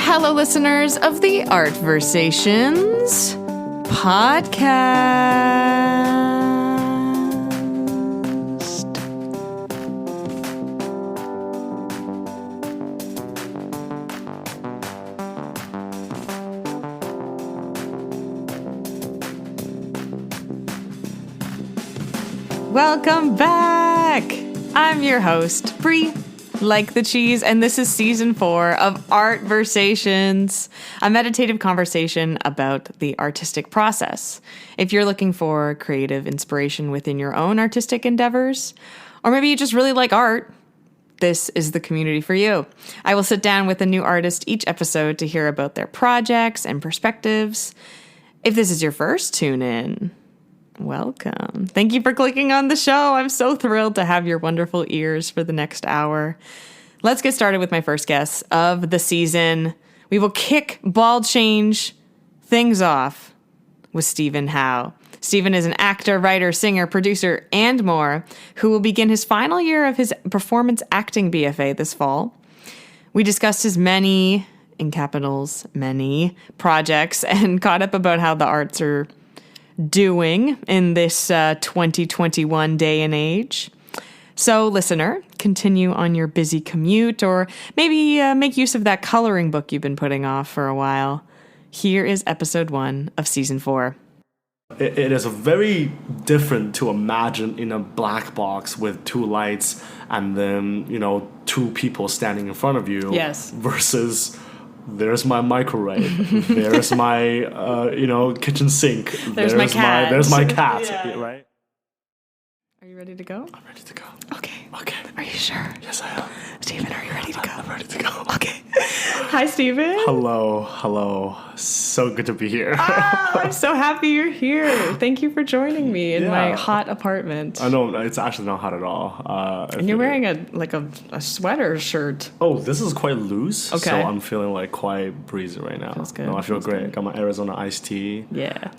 Hello, listeners of the Art Versations podcast. Welcome back. I'm your host, Bri Like the cheese, and this is season 4 of Art Versations, a meditative conversation about the artistic process. If you're looking for creative inspiration within your own artistic endeavors, or maybe you just really like art, this is the community for you. I will sit down with a new artist each episode to hear about their projects and perspectives. If this is your first tune in, welcome. Thank you for clicking on the show. I'm so thrilled to have your wonderful ears for the next hour. Let's get started with my first guest of the season. We will kick ball change things off with Stephen Howe. Stephen is an actor, writer, singer, producer, and more, who will begin his final year of his performance acting BFA this fall. We discussed his many, in capitals, many projects and caught up about how the arts are doing in this 2021 day and age. So, listener, continue on your busy commute or maybe make use of that coloring book you've been putting off for a while. Here is episode 1 of season 4. It is very different to imagine in a black box with 2 lights and then, 2 people standing in front of you. Yes. Versus there's my microwave. There's my, kitchen sink. There's my cat. There's my cat, Yeah. right? Are you ready to go? I'm ready to go. Okay. Okay. Are you sure? Yes, I am. Stephen, are you ready to go? I'm ready to go. Okay. Hi, Stephen. Hello. So good to be here. I'm so happy you're here. Thank you for joining me in my hot apartment. I know, it's actually not hot at all. And you're wearing a sweater shirt. Oh, this is quite loose. Okay. So I'm feeling quite breezy right now. Feels good. No, I feel Feels great. good. Got my Arizona iced tea. Yeah.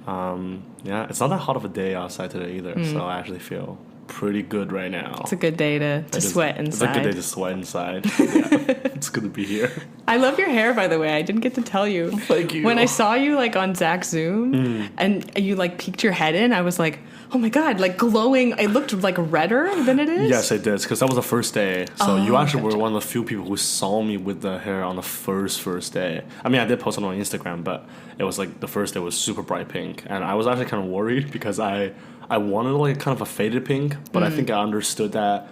Yeah, it's not that hot of a day outside today either. So I actually feel pretty good right now. It's a good day to sweat inside. It's a good day to sweat inside. Yeah, it's good to be here. I love your hair, by the way. I didn't get to tell you. Thank you. When I saw you on Zach's Zoom and you peeked your head in, I was like, oh my God, glowing. It looked redder than it is. Yes, it did, because that was the first day. So you actually were one of the few people who saw me with the hair on the first day. I mean, I did post it on Instagram, but it was the first day was super bright pink. And I was actually kind of worried because I wanted kind of a faded pink, but I think I understood that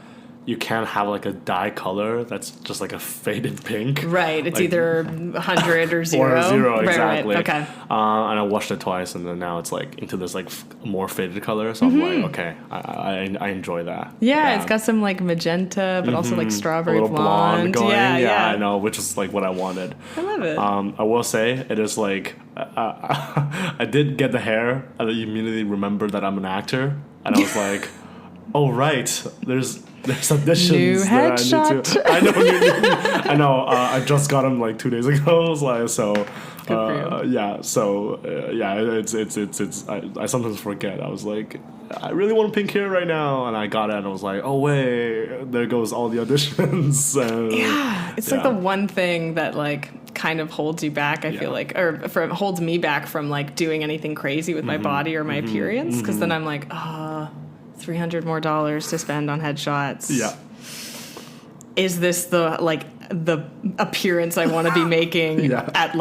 you can't have a dye color that's just a faded pink. Right. It's either 100 or 0. Or 0, right, exactly. Right. Okay. And I washed it twice, and then now it's into this more faded color. So I'm okay, I enjoy that. Yeah, it's got some magenta, but also strawberry a little blonde going. Yeah, I know, which is what I wanted. I love it. I will say it is I did get the hair, and then immediately remembered that I'm an actor, and I was like, oh right, there's auditions new that headshot. I need to. I know. I just got them 2 days ago. It's I sometimes forget. I was I really want pink hair right now, and I got it, and I was oh wait, there goes all the auditions. It's the one thing that kind of holds you back. I feel holds me back from doing anything crazy with my body or my appearance, because then I'm $300 more to spend on headshots. Yeah. Is this the appearance I want to be making at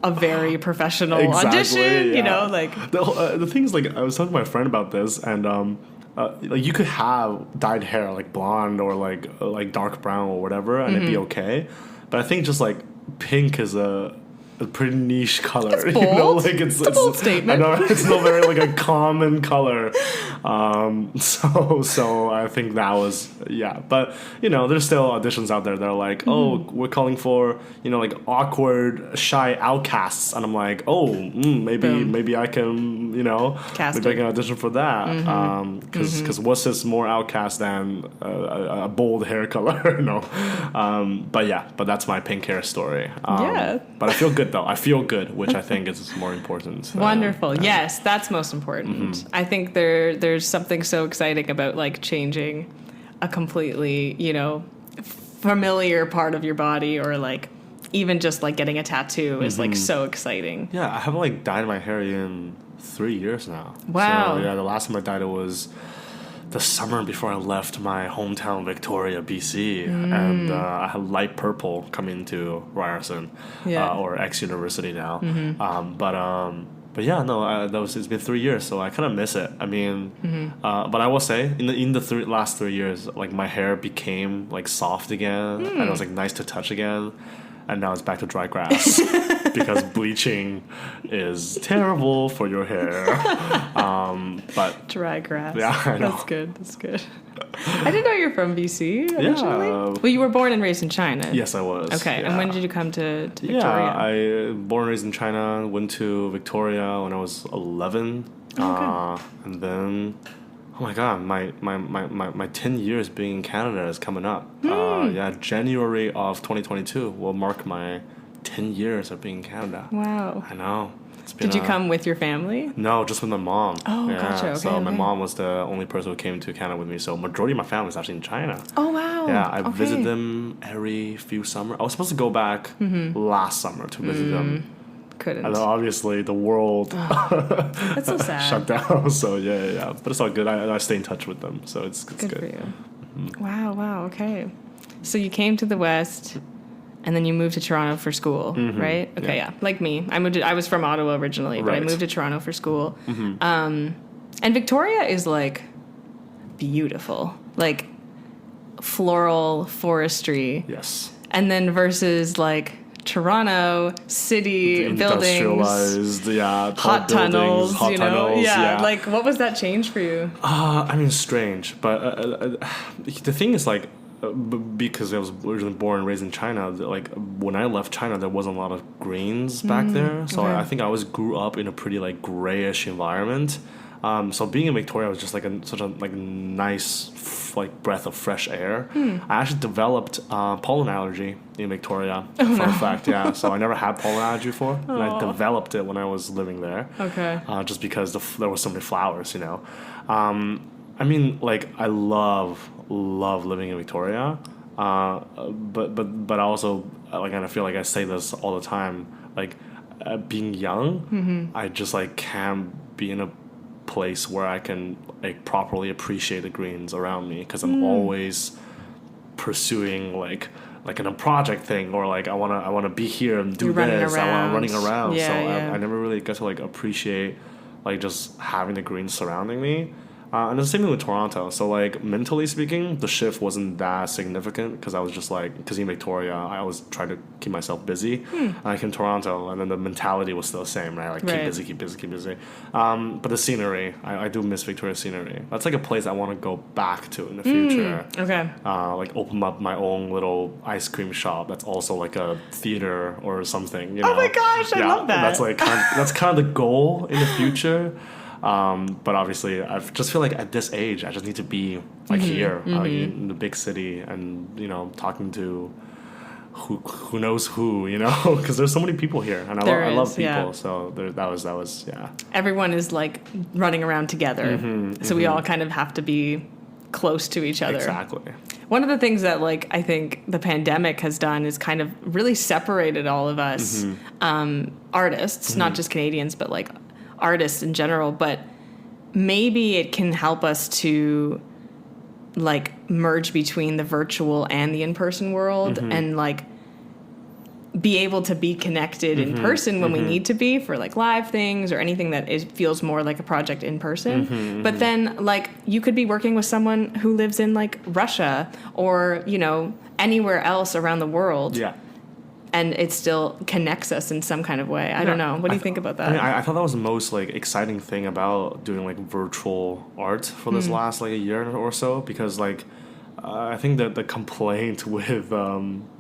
a very professional audition? Yeah. The thing is, I was talking to my friend about this, and you could have dyed hair blonde or dark brown or whatever, and it'd be okay. But I think just pink is a pretty niche color. It's bold. It's a bold statement. I know, it's not very a common color. So I think that was But there's still auditions out there that are oh, we're calling for awkward, shy outcasts, and I'm maybe I can Cast maybe I can audition for that. Because what's this more outcast than a bold hair color? No. But that's my pink hair story. But I feel good though. I feel good, which I think is more important. Wonderful. Yes, that's most important. I think there's something so exciting about changing a completely, familiar part of your body or even just like getting a tattoo is like so exciting. Yeah, I haven't like dyed my hair in 3 years now. Wow. So yeah, the last time I dyed it was the summer before I left my hometown Victoria, BC, and I had light purple coming to Ryerson, or X University now. But yeah, no, it's been 3 years, so I kind of miss it. I mean, but I will say in the last 3 years, like my hair became like soft again, and it was like nice to touch again. And now it's back to dry grass because bleaching is terrible for your hair. But dry grass. Yeah, I know. That's good. That's good. I didn't know you're from BC originally. Yeah. Well, you were born and raised in China. Yes, I was. Okay. Yeah. And when did you come to Victoria? Yeah, I born and raised in China. Went to Victoria when I was 11. Okay. And then, oh my god, my 10 years being in Canada is coming up. Yeah, January of 2022 will mark my 10 years of being in Canada. Wow. I know. It's been Did you come with your family? No, just with my mom. Oh, yeah. gotcha. Okay, so my okay. mom was the only person who came to Canada with me. So majority of my family is actually in China. Oh, wow. Yeah, I Okay. visit them every few summer. I was supposed to go back last summer to visit them. Couldn't. And then obviously the world That's so sad. shut down. So yeah. But it's all good. I stay in touch with them. So it's good. For you. Wow. Okay. So you came to the West, and then you moved to Toronto for school, right? Okay, yeah. Like me, I was from Ottawa originally, but I Right. moved to Toronto for school. And Victoria is like beautiful, like floral forestry, Yes. and then versus like Toronto city buildings, Industrialized, yeah. tall hot tunnels, hot you know, tunnels, yeah. Like, what was that change for you? I mean, strange, but the thing is, like, because I was originally born and raised in China, like, when I left China, there wasn't a lot of greens back there, so okay. I think I always grew up in a pretty, like, grayish environment. So being in Victoria was just like such a like nice like breath of fresh air. I actually developed pollen allergy in Victoria. Fun fact, yeah. So I never had pollen allergy before, and I developed it when I was living there. Okay. Just because there were so many flowers, you know. I mean, like I love living in Victoria, but I also like, and I feel like I say this all the time, like being young, I just like can't be in a place where I can like properly appreciate the greens around me because I'm always pursuing like in a project thing, or like I wanna be here and do this. I'm running around, Yeah, so yeah. I never really get to like appreciate like just having the greens surrounding me. And the same thing with Toronto. So, like, mentally speaking, the shift wasn't that significant because I was just like, because in Victoria, I always tried to keep myself busy. And I came to Toronto, and then the mentality was still the same, right? Like, Right. keep busy. But the scenery, I do miss Victoria's scenery. That's like a place I want to go back to in the future. Okay. Like, open up my own little ice cream shop that's also like a theater or something, you know? Oh my gosh, I love that. That's like that's kind of the goal in the future. But obviously, I just feel like at this age, I just need to be like here in the big city, and you know, talking to who knows who, you know, because there's so many people here, and I love people. yeah. So that was yeah. Everyone is like running around together, so we all kind of have to be close to each other. Exactly. One of the things that like I think the pandemic has done is kind of really separated all of us artists, not just Canadians, but like artists in general. But maybe it can help us to like merge between the virtual and the in-person world and like be able to be connected in person when we need to be for like live things or anything that feels more like a project in person. But then like you could be working with someone who lives in like Russia or, you know, anywhere else around the world. Yeah. And it still connects us in some kind of way. I don't know. What do you think about that? I mean, I thought that was the most like exciting thing about doing like virtual art for this last like a year or so, because like I think that the complaint with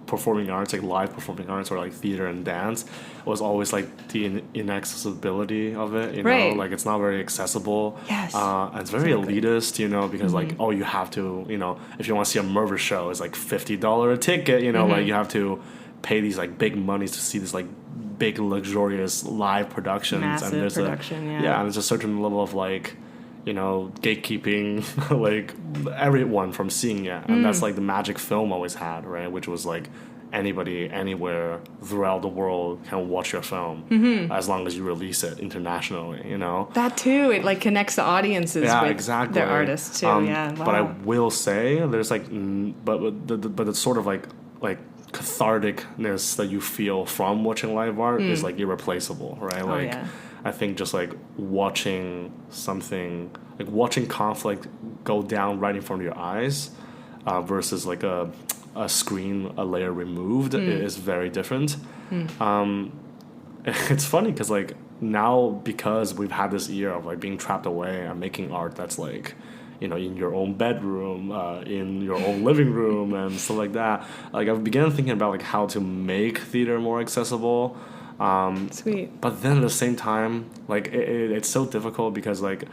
performing arts, like live performing arts or like theater and dance, was always like the inaccessibility of it. You know, like it's not very accessible. Yes. And it's very elitist, you know, because like you have to, you know, if you want to see a murder show, it's like $50 a ticket. You know, like you have to pay these like big monies to see this like big luxurious live productions. Massive and there's production, and there's a certain level of like, you know, gatekeeping like everyone from seeing it, and that's like the magic film always had, right? Which was like anybody anywhere throughout the world can watch your film as long as you release it internationally, you know? That too, it like connects the audiences with exactly. their artists too. Wow. But I will say there's like, but it's sort of like catharticness that you feel from watching live art is like irreplaceable, right? Like, I think just like watching something, like watching conflict go down right in front of your eyes versus like a screen a layer removed is very different. It's funny because like now, because we've had this year of like being trapped away and making art that's like, you know, in your own bedroom, in your own living room and stuff like that, like I've began thinking about like how to make theater more accessible. Sweet. But then at the same time, like it's so difficult because like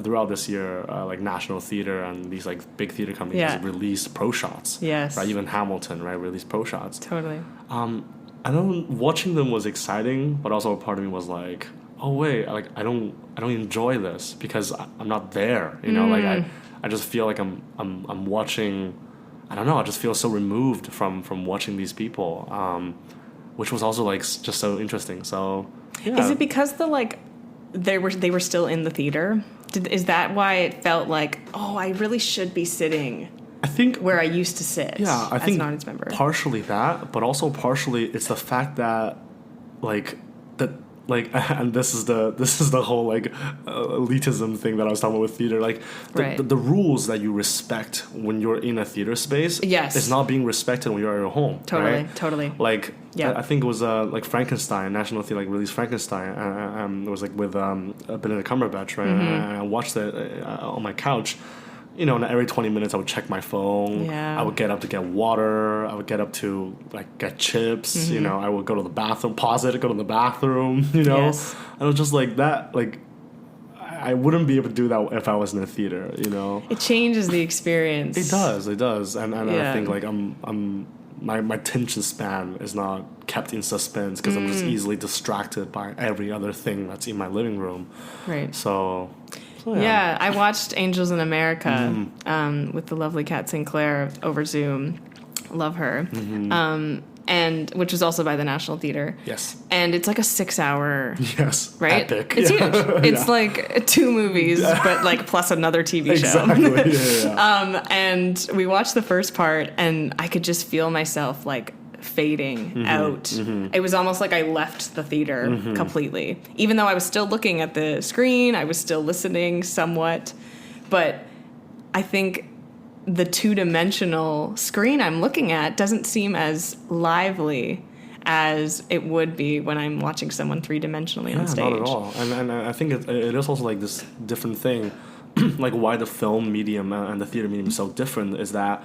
throughout this year, like National Theatre and these like big theater companies release pro shots. Yes. Right. Even Hamilton, right, released pro shots. Totally. I know watching them was exciting, but also a part of me was like, oh wait, like I don't enjoy this because I'm not there. You know, like I just feel like I'm watching. I don't know. I just feel so removed from watching these people. Which was also like just so interesting. So, yeah. Is it because they were still in the theater? Is that why it felt like, oh, I really should be sitting? I think where I used to sit. Yeah, I as think an audience member. Partially that, but also partially it's the fact that and this is the whole like elitism thing that I was talking about with theater. Like the rules that you respect when you're in a theater space is not being respected when you're at your home. Totally. Like I think it was like Frankenstein, National Theatre like released Frankenstein. It was like with Benedict Cumberbatch, right? And I watched it on my couch. You know, and every 20 minutes I would check my phone. Yeah. I would get up to get water. I would get up to like get chips. You know, I would go to the bathroom, pause it, go to the bathroom. You know, and it was just like that. Like, I wouldn't be able to do that if I was in a theater. You know, it changes the experience. It does, and I think like my attention span is not kept in suspense because I'm just easily distracted by every other thing that's in my living room. Right. So. Yeah, I watched Angels in America with the lovely Kat Sinclair over Zoom. Love her. And which was also by the National Theatre. Yes. And it's like a 6-hour. Yes. Right? Epic. It's huge. It's like 2 movies, but like plus another TV show. Exactly. And we watched the first part, and I could just feel myself like fading out. It was almost like I left the theater completely. Even though I was still looking at the screen, I was still listening somewhat. But I think the 2-dimensional screen I'm looking at doesn't seem as lively as it would be when I'm watching someone 3-dimensionally on stage. Not at all. And I think it is also like this different thing. Like why the film medium and the theater medium is so different is that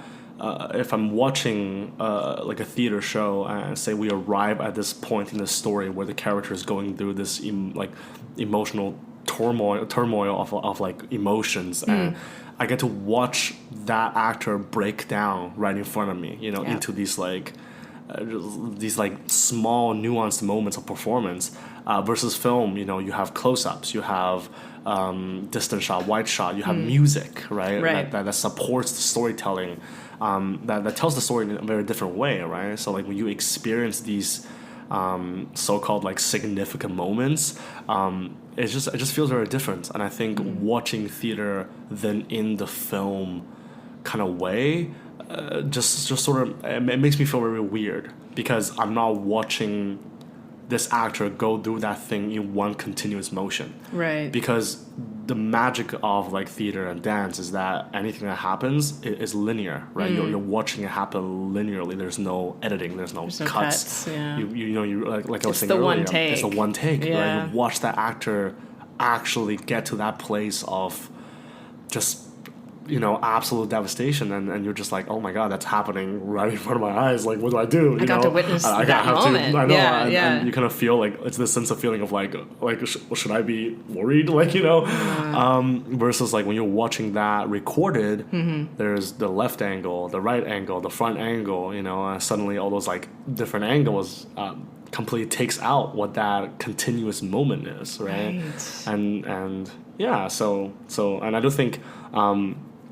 if I'm watching like a theater show and say we arrive at this point in the story where the character is going through this emotional turmoil of like emotions, and I get to watch that actor break down right in front of me, you know, into these like small nuanced moments of performance versus film. You know, you have close-ups, you have distant shot, wide shot, you have music, right? That supports the storytelling. That tells the story in a very different way, right? So like when you experience these so-called like significant moments, it just feels very different. And I think watching theater then in the film kind of way, just sort of it makes me feel very weird because I'm not watching this actor go through that thing in one continuous motion. Right. Because the magic of like theater and dance is that anything that happens is linear, right? You're watching it happen linearly. There's no editing. There's no cuts. Yeah. You know like I was saying earlier. It's the one take. Yeah. Right? You watch that actor actually get to that place of just, you know, absolute devastation, and you're just like, oh my god, that's happening right in front of my eyes. Like, what do I do? I got to witness that moment. I know, and you kind of feel like it's this sense of feeling of like should I be worried? Like, you know, versus like when you're watching that recorded, there's the left angle, the right angle, the front angle, you know, and suddenly all those like different angles completely takes out what that continuous moment is, right? And yeah, so and I do think.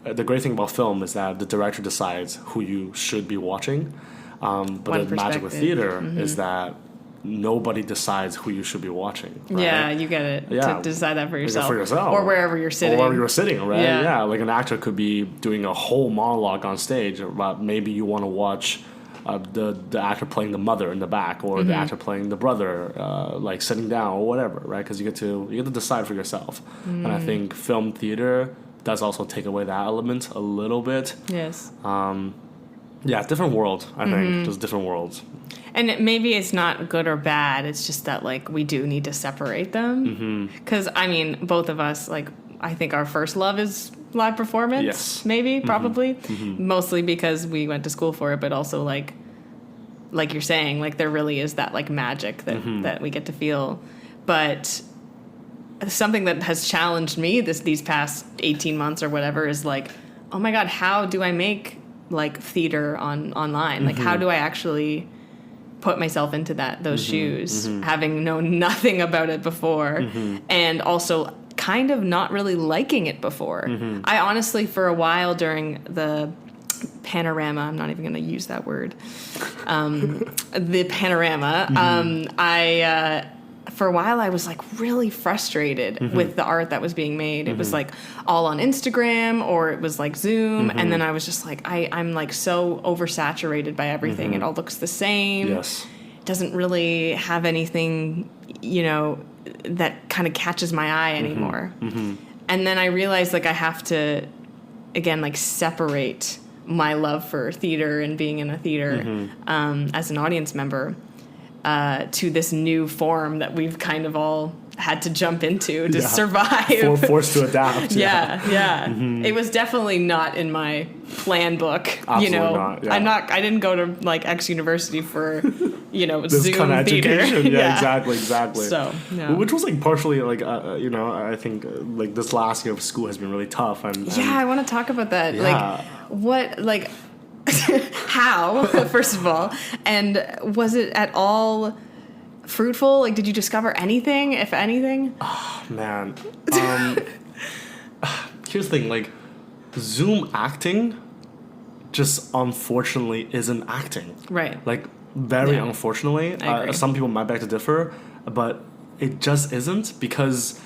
The great thing about film is that the director decides who you should be watching. But One the magic with perspective. theater is that nobody decides who you should be watching. Right? Yeah, you get it. Yeah. To decide that for yourself. For yourself. Or wherever you're sitting. Or wherever you're sitting, right? Yeah. Yeah, like an actor could be doing a whole monologue on stage, but maybe you want to watch the actor playing the mother in the back, or the actor playing the brother, like sitting down or whatever, right? Because you get to decide for yourself. And I think film theater does also take away that element a little bit. Yes. Yeah, different world. I think just different worlds. And maybe it's not good or bad. It's just that, like, we do need to separate them. Because, I mean, both of us, like, I think our first love is live performance. Yes. Maybe, probably. Mostly because we went to school for it, but also, like you're saying, like, there really is that, like, magic that we get to feel. But something that has challenged me these past 18 months or whatever is, like, oh, my God, how do I make, like, theater online? Like, how do I actually put myself into those shoes, having known nothing about it before, and also kind of not really liking it before. I honestly, for a while during the panorama, I'm not even going to use that word, the panorama, for a while I was, like, really frustrated with the art that was being made. It was, like, all on Instagram, or it was, like, Zoom, and then I was just like, I'm, like, so oversaturated by everything. It all looks the same. Yes. It doesn't really have anything, that kind of catches my eye anymore. And then I realized, like, I have to, again, like, separate my love for theater and being in a theater as an audience member to this new form that we've kind of all had to jump into to survive. Forced to adapt. Yeah. It was definitely not in my plan book. Absolutely not. Yeah. I didn't go to, like, X University for, this Zoom kind of theater. education. Yeah, exactly. So, yeah. Which was, like, partially, like, I think, like, this last year of school has been really tough. And I want to talk about that. Yeah. Like, what, like, how, first of all, and was it at all fruitful? Like, did you discover anything, if anything? Oh, man. Here's the thing, like, Zoom acting just unfortunately isn't acting. Right. Like, very unfortunately. I agree. Some people might beg to differ, but it just isn't, because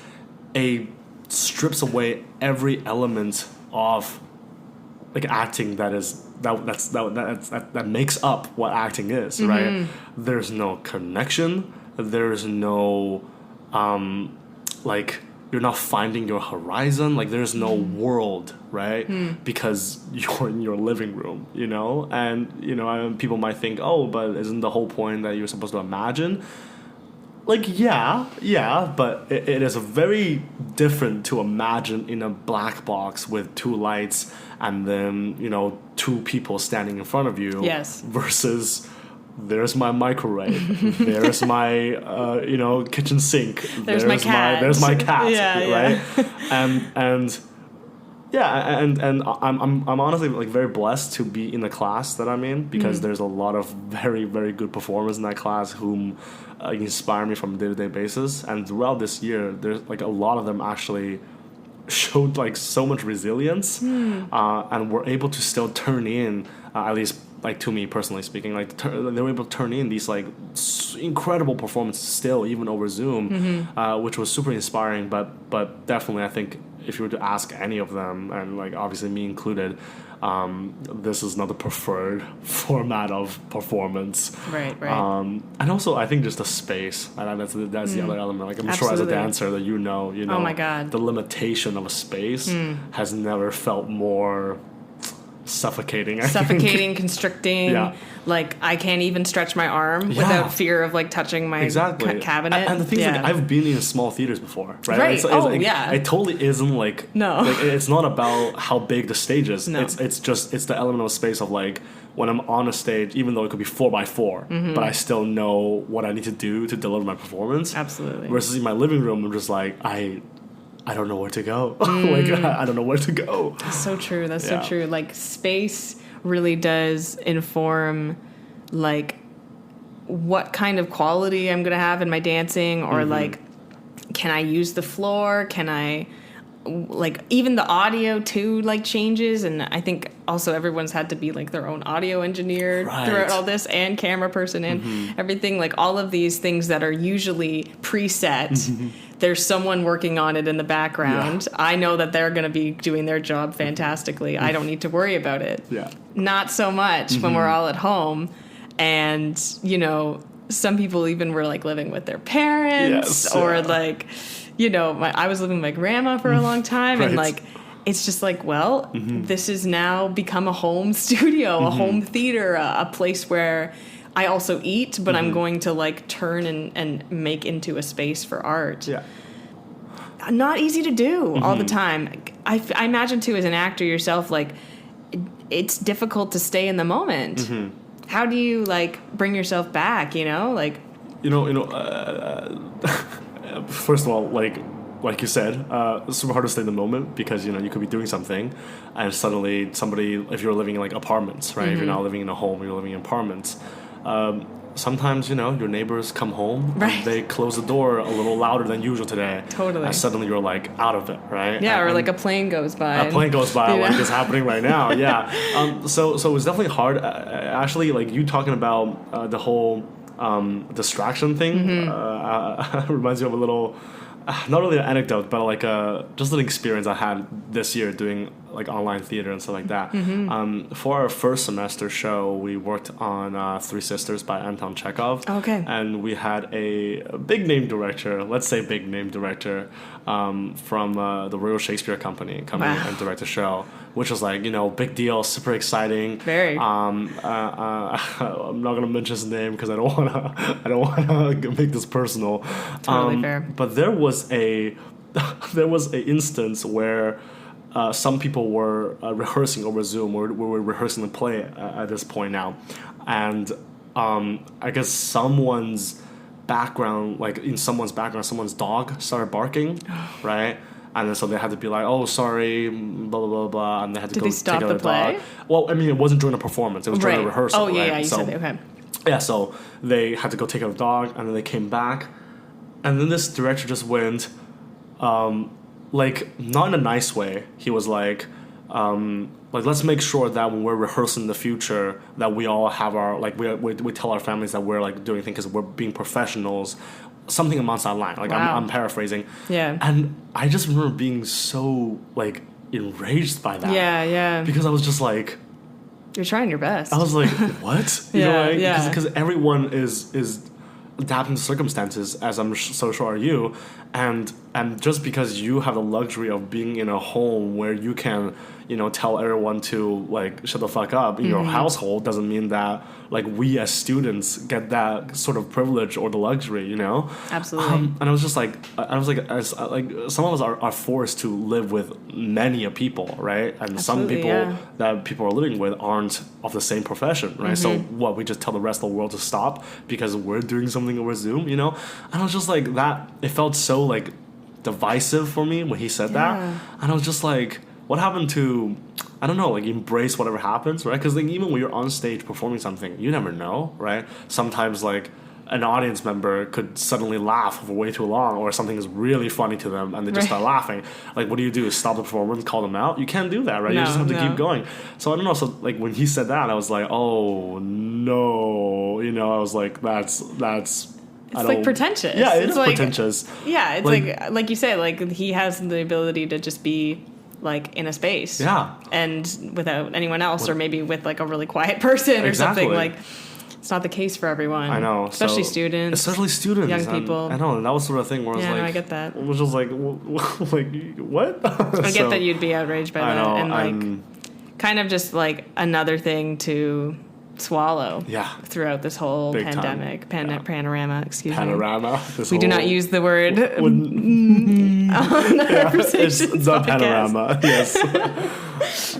it strips away every element of, like, acting that makes up what acting is, right? There's no connection. There's no, like, you're not finding your horizon. Like, there's no world, right? Because you're in your living room, and people might think, oh, but isn't the whole point that you're supposed to imagine? Like, yeah, but it is very different to imagine in a black box with two lights and then, two people standing in front of you. Yes. Versus, there's my microwave, there's my, kitchen sink. There's my cat. There's my cat, right? Yeah. And I'm honestly, like, very blessed to be in the class that I'm in, because there's a lot of very, very good performers in that class whom inspire me from a day-to-day basis. And throughout this year, there's, like, a lot of them actually showed, like, so much resilience, and were able to still turn in, at least, like, to me personally speaking, like, they were able to turn in these, like, incredible performances still, even over Zoom, which was super inspiring. But definitely, I think if you were to ask any of them, and, like, obviously me included, this is not the preferred format of performance. Right. And also, I think just the space. And that's the other element. Like, I'm sure as a dancer that you know. Oh my God. The limitation of a space has never felt more suffocating. Suffocating, constricting. Yeah. Like, I can't even stretch my arm without fear of, like, touching my cabinet. And the thing is, like, I've been in small theaters before, right? Right. It totally isn't, like... No. Like, it's not about how big the stage is. No. It's the element of space of, like, when I'm on a stage, even though it could be 4x4, but I still know what I need to do to deliver my performance. Absolutely. Versus in my living room, I'm just like, I don't know where to go. Like, I don't know where to go. That's so true. That's so true. Like, space really does inform, like, what kind of quality I'm going to have in my dancing, or, like, can I use the floor? like even the audio too like changes, and I think also everyone's had to be like their own audio engineer throughout all this, and camera person and everything. Like all of these things that are usually preset, there's someone working on it in the background. I know that they're going to be doing their job fantastically. I don't need to worry about it. Not so much when we're all at home, and you know, some people even were like living with their parents or like, you know, I was living with my grandma for a long time, and like, it's just like, well, this has now become a home studio, a home theater, a place where I also eat, but I'm going to like turn and make into a space for art. Not easy to do all the time. I imagine too, as an actor yourself, like it's difficult to stay in the moment. How do you like bring yourself back? You know, like first of all, like you said, it's super hard to stay in the moment because, you know, you could be doing something and suddenly somebody, if you're living in like apartments, right? If you're not living in a home, you're living in apartments. Sometimes, you know, your neighbors come home and they close the door a little louder than usual today. And suddenly you're like out of it, right? Or like a plane goes by. A plane goes by like it's happening right now. So it's definitely hard. Actually, like you talking about the whole distraction thing reminds me of a little, not really an anecdote, but like just an experience I had this year doing like online theater and stuff like that. For our first semester show, we worked on Three Sisters by Anton Chekhov. And we had a big name director, let's say big name director, from the Royal Shakespeare Company come in and direct the show, which was like, you know, big deal, super exciting. I'm not gonna mention his name because I don't wanna make this personal. Fair. But there was a instance where some people were rehearsing over Zoom. We were rehearsing the play at this point now, and I guess someone's background, someone's dog started barking, right? And then so they had to be like, oh, sorry, blah, blah, blah, blah. And they had to go take out the play? Dog. Well, I mean, it wasn't during a performance. It was during a rehearsal. You said that. Okay. Yeah, so they had to go take out the dog, and then they came back. And then this director just went, like, not in a nice way. He was like, let's make sure that when we're rehearsing in the future, that we all have our, like, we tell our families that we're, like, doing things because we're being professionals. Something amongst that line. Like, I'm paraphrasing. And I just remember being so, like, enraged by that. Because I was just like... You're trying your best. I was like, what? You know, like, because everyone is adapting to circumstances, as I'm so sure are you. And just because you have the luxury of being in a home where you can, you know, tell everyone to, like, shut the fuck up in your household doesn't mean that, like, we as students get that sort of privilege or the luxury, you know? Absolutely. And I was just like, some of us are forced to live with many a people, right? And some people that people are living with aren't of the same profession, right? So what, we just tell the rest of the world to stop because we're doing something over Zoom, you know? And I was just like, that, it felt so, like, divisive for me when he said that. And I was just like, what happened to, I don't know, like, embrace whatever happens, right? Because, like, even when you're on stage performing something, you never know, right? Sometimes, like, an audience member could suddenly laugh for way too long, or something is really funny to them and they just start laughing. Like, what do you do? Stop the performance, call them out? You can't do that, right? You just have to keep going. So I don't know. So, like, when he said that, I was like, oh no, you know, I was like, that's it's like pretentious. Yeah, it's like, pretentious. Yeah, it's like you say, like, he has the ability to just be, like, in a space. And without anyone else, or maybe with, like, a really quiet person or something. Like, it's not the case for everyone. I know. Especially students. Young people. I know. And that was sort of thing where I was like... no, I get that. It was just like, like, what? I get that you'd be outraged by that. I know. And, like, kind of just, like, another thing to... swallow throughout this whole pandemic panorama. Panorama. We do not use the word on our Versations it's the panorama. Yes.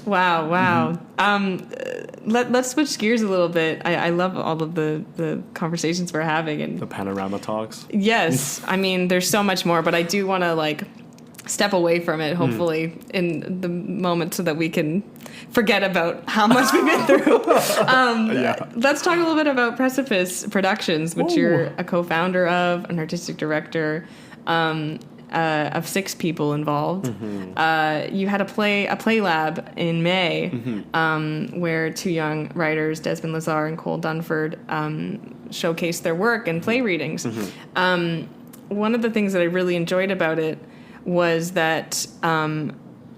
Wow. Let's switch gears a little bit. I love all of the conversations we're having and the panorama talks. Yes, I mean, there's so much more, but I do want to, like, step away from it, hopefully, in the moment so that we can forget about how much we've been through. Let's talk a little bit about Precipice Productions, which you're a co-founder of, an artistic director. of 6 people involved. You had a play lab in May, where 2 young writers, Desmond Lazar and Cole Dunford, showcased their work in play readings. One of the things that I really enjoyed about it was that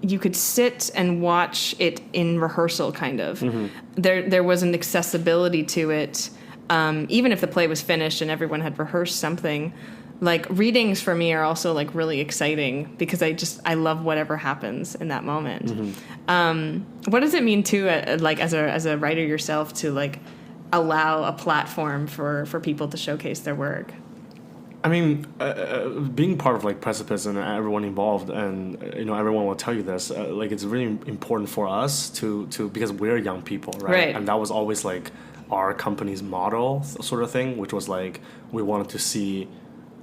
you could sit and watch it in rehearsal, kind of. There was an accessibility to it, even if the play was finished and everyone had rehearsed something. Like, readings for me are also like really exciting because I love whatever happens in that moment. What does it mean to like as a writer yourself to like allow a platform for people to showcase their work? I mean, being part of like Precipice and everyone involved, and everyone will tell you this. Like, it's really important for us to because we're young people, right? And that was always like our company's model, sort of thing, which was like we wanted to see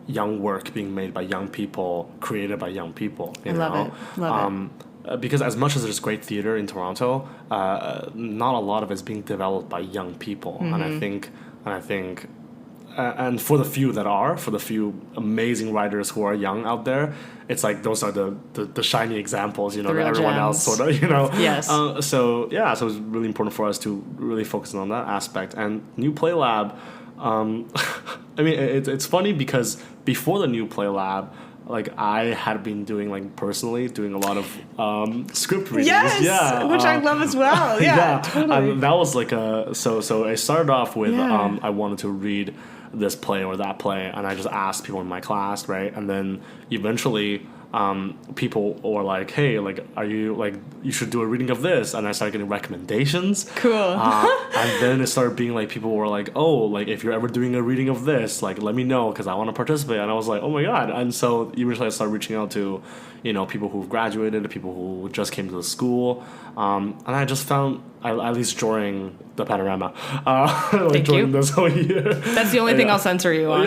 young work being made by young people, created by young people. Love it. Because as much as there's great theater in Toronto, not a lot of it's being developed by young people, and I think. And for the few amazing writers who are young out there, it's like those are the shiny examples, that everyone else sort of, Yes. So it's really important for us to really focus on that aspect. And New Play Lab, I mean, it's funny because before the New Play Lab, like I had been doing a lot of script readings. Yes, which I love as well. Yeah, totally. And that was like so I started off with I wanted to read this play or that play, and I just asked people in my class, right? And then eventually people were like, hey, like, are you like, you should do a reading of this, and I started getting recommendations. Cool. And then it started being like, people were like, oh, like, if you're ever doing a reading of this, like, let me know because I want to participate. And I was like, oh my god. And so eventually I started reaching out to people who've graduated, people who just came to the school, and I just found, at least during the panorama, during this whole year, that's the only thing I'll censor you on.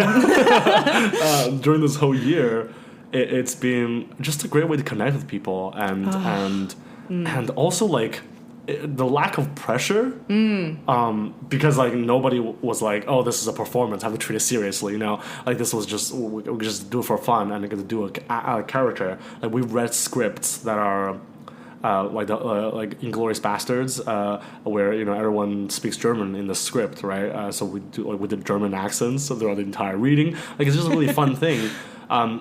During this whole year, it's been just a great way to connect with people, and also like the lack of pressure, because like nobody was like, oh, this is a performance, I have to treat it seriously, like this was just, we just do it for fun and I get to do a character. Like, we read scripts that are like Inglourious Bastards, where everyone speaks German in the script, right? So we did German accents throughout the entire reading. Like, it's just a really fun thing.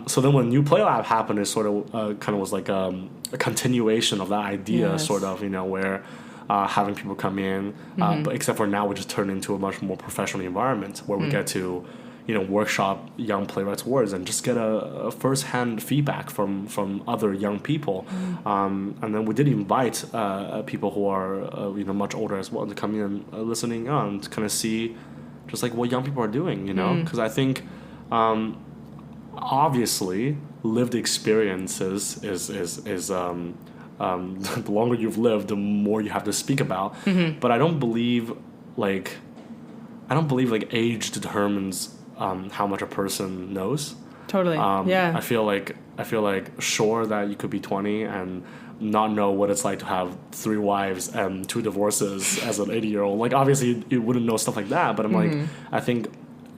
So then when New Play Lab happened, it sort of kind of was like a continuation of that idea, sort of, where having people come in, but except for now we just turn into a much more professional environment where we get to, workshop young playwrights' words and just get a first-hand feedback from other young people. And then we did invite people who are, much older as well to come in and listening on to kind of see just like what young people are doing, because I think obviously lived experiences is the longer you've lived, the more you have to speak about. But I don't believe like age determines how much a person knows. Totally. I feel like sure that you could be 20 and not know what it's like to have 3 wives and 2 divorces as an 80-year-old. Like, obviously you wouldn't know stuff like that, but I'm like, I think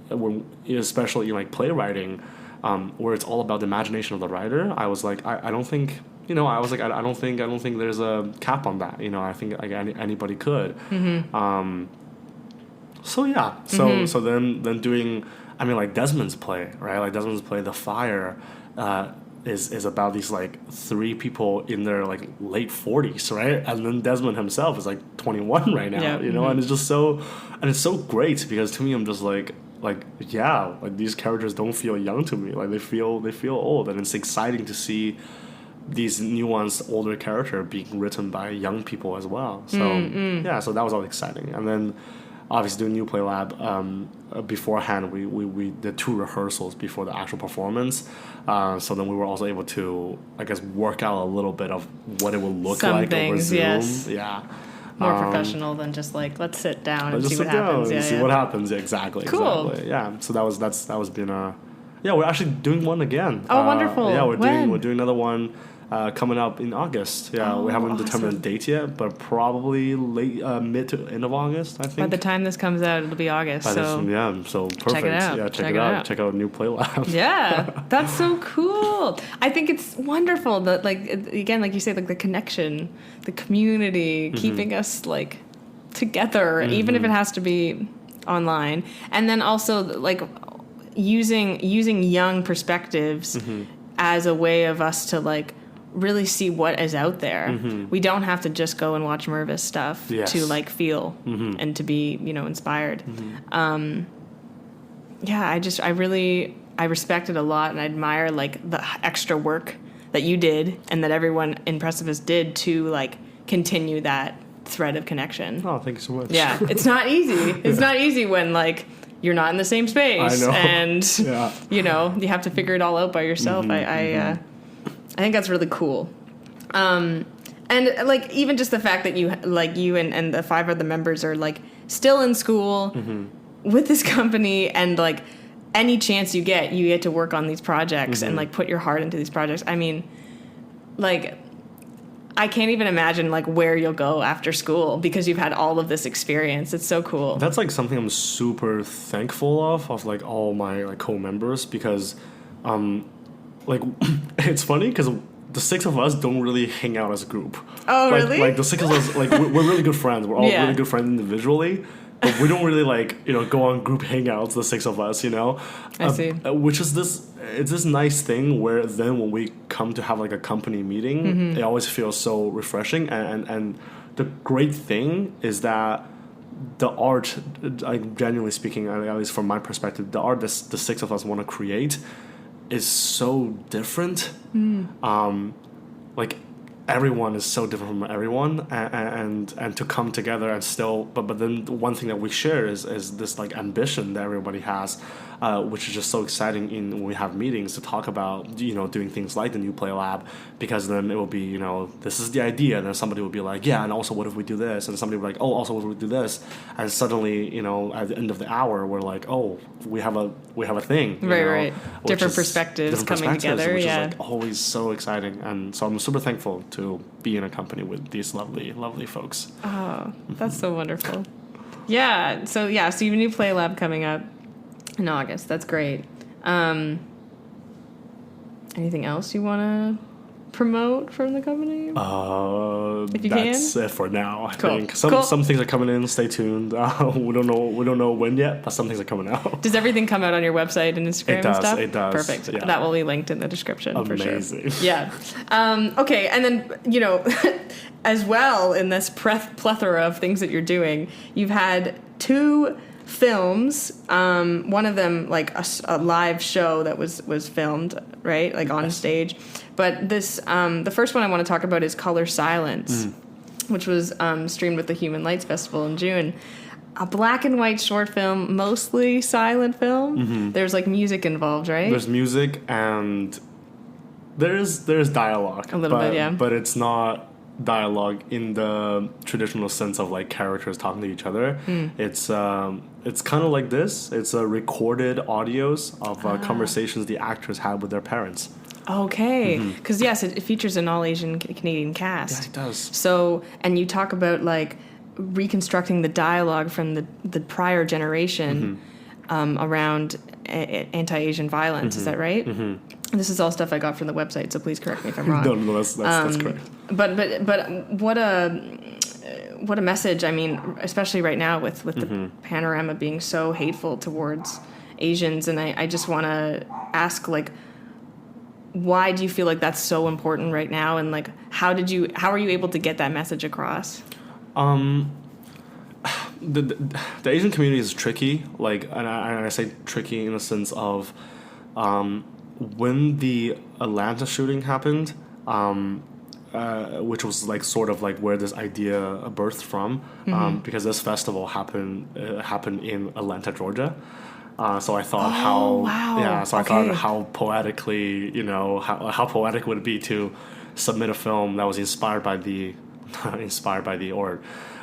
when, especially in like playwriting, where it's all about the imagination of the writer, I was like, I don't think, I don't think there's a cap on that. I think like anybody could. So then doing, I mean, like Desmond's play, right? Like Desmond's play, The Fire, is about these like 3 people in their like late 40s, right? And then Desmond himself is like 21 right now, and it's just it's so great because to me I'm just like these characters don't feel young to me, like they feel old, and it's exciting to see these nuanced older character being written by young people as well. So so that was all exciting. And then obviously doing New Play Lab, beforehand we did 2 rehearsals before the actual performance, so then we were also able to, I guess, work out a little bit of what it would look like over Zoom. Yes. Yeah. More professional than just like, let's sit down and see what happens. What happens. Yeah, exactly. Cool. Exactly. Yeah. So that was been we're actually doing one again. Oh, wonderful. Yeah, we're when? doing another one coming up in August. Yeah, we haven't determined a date yet, but probably late, mid to end of August, I think. By the time this comes out, it'll be August. So perfect. Check it out. Yeah, check it out. Check out New Play Lab. Yeah, that's so cool. I think it's wonderful that, like, again, like you say, like the connection, the community, keeping us like together, even if it has to be online, and then also like using young perspectives as a way of us to like really see what is out there. We don't have to just go and watch Mervis stuff to like feel and to be, you know, inspired. I respect it a lot, and I admire like the extra work that you did and that everyone in Precipice did to like continue that thread of connection. Oh, thank you so much. Yeah, it's not easy. It's not easy when like you're not in the same space, I know. and you know, you have to figure it all out by yourself. I think that's really cool. And like even just the fact that you and the 5 other members are like still in school with this company, and like any chance you get to work on these projects and like put your heart into these projects. I mean, like I can't even imagine like where you'll go after school because you've had all of this experience. It's so cool. That's like something I'm super thankful of like all my like co-members, because like it's funny because the 6 of us don't really hang out as a group. Oh, like, really? Like the 6 of us, like we're really good friends. We're all really good friends individually, but we don't really like, you know, go on group hangouts, the 6 of us, you know. I see. Which is it's this nice thing where then when we come to have like a company meeting, it always feels so refreshing. And the great thing is that the art, like genuinely speaking, at least from my perspective, the art that the 6 of us want to create is so different. Like everyone is so different from everyone, and to come together and still, but then the one thing that we share is this like ambition that everybody has, which is just so exciting when we have meetings to talk about, you know, doing things like the New Play Lab, because then it will be, you know, this is the idea, and then somebody will be like, yeah, and also what if we do this, and somebody will be like, oh, also what if we do this, and suddenly, you know, at the end of the hour we're like, oh, we have a thing, right, different perspectives coming together, which is like always so exciting. And so I'm super thankful to be in a company with these lovely folks. Oh, that's so wonderful. Yeah, so you have a New Play Lab coming up in August. That's great. Anything else you want to promote from the company? If you that's can? it for now. I Cool. think Cool. some things are coming in. Stay tuned. We don't know when yet, but some things are coming out. Does everything come out on your website and Instagram It does, and stuff? it does, Perfect. yeah. That will be linked in the description for sure. Amazing. Yeah. Okay, and then, you know, as well in this plethora of things that you're doing, you've had 2 films. One of them like a live show that was filmed, right? Like on stage. But this the first one I want to talk about is Color Silence, which was streamed with the Human Lights Festival in June. A black and white short film, mostly silent film. There's like music involved, right? There's music and there's dialogue. A little bit, yeah. But it's not dialogue in the traditional sense of like characters talking to each other. It's kind of like this. It's recorded audios of conversations the actors had with their parents. Okay, because yes, it features an all Asian Canadian cast. Yeah, it does. So, and you talk about like reconstructing the dialogue from the prior generation around anti-Asian violence. Is that right? This is all stuff I got from the website, so please correct me if I'm wrong. No, that's correct. But what a message! I mean, especially right now with the panorama being so hateful towards Asians, and I just want to ask, like, why do you feel like that's so important right now, and like how are you able to get that message across? The Asian community is tricky, like, and I say tricky in the sense of when the Atlanta shooting happened, which was like sort of like where this idea birthed from, because this festival happened in Atlanta, Georgia. So I thought I thought how poetically, you know, how poetic would it be to submit a film that was inspired by the or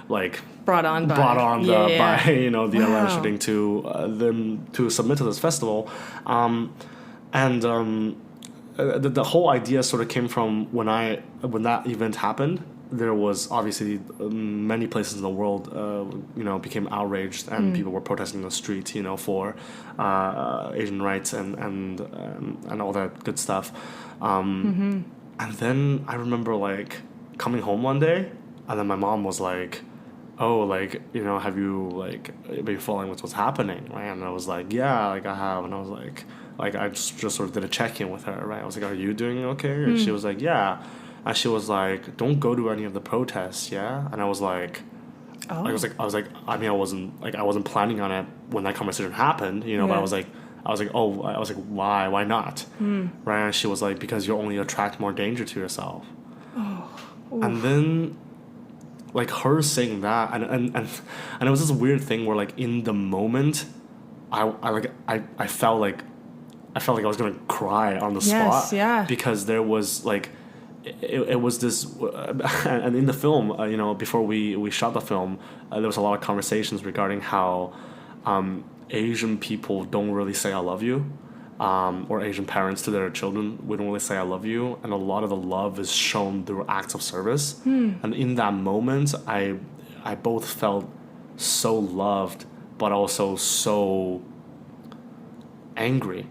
like brought on by you know the Atlanta shooting to them to submit to this festival, and the whole idea sort of came from when that event happened. There was obviously many places in the world, became outraged, and people were protesting in the street, for Asian rights and all that good stuff. And then I remember like coming home one day, and then my mom was like, "Oh, like, have you like been following what's happening?" Right? And I was like, "Yeah, like I have." And I was like I just sort of did a check-in with her, right? I was like, "Are you doing okay?" And she was like, "Yeah." And she was like, "Don't go to any of the protests, yeah?" And I was like, Oh. I wasn't planning on it when that conversation happened, but I was like, why not? Right? And she was like, "Because you only attract more danger to yourself." Oh. And then, like, her saying that, and it was this weird thing where, like, in the moment, I felt like I was gonna cry on the spot. Yeah. Because there was like. It was this, and in the film, before we shot the film, there was a lot of conversations regarding how Asian people don't really say "I love you," or Asian parents to their children wouldn't really say "I love you," and a lot of the love is shown through acts of service. And in that moment, I both felt so loved, but also so angry.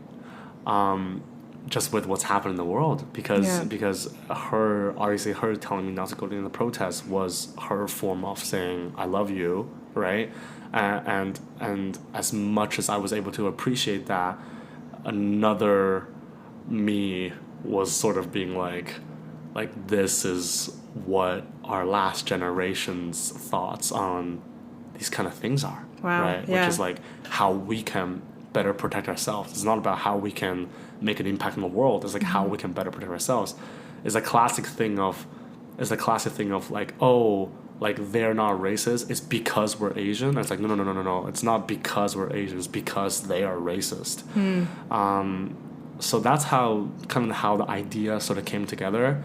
Just with what's happened in the world, because her telling me not to go to the protest was her form of saying "I love you," right? And as much as I was able to appreciate that, another me was sort of being like this is what our last generation's thoughts on these kind of things are. Wow. Right? Yeah. Which is like how we can better protect ourselves. It's not about how we can make an impact in the world. It's like how we can better protect ourselves. It's a classic thing of like, oh, like they're not racist. It's because we're Asian. And it's like no. It's not because we're Asian. It's because they are racist. So that's how the idea sort of came together.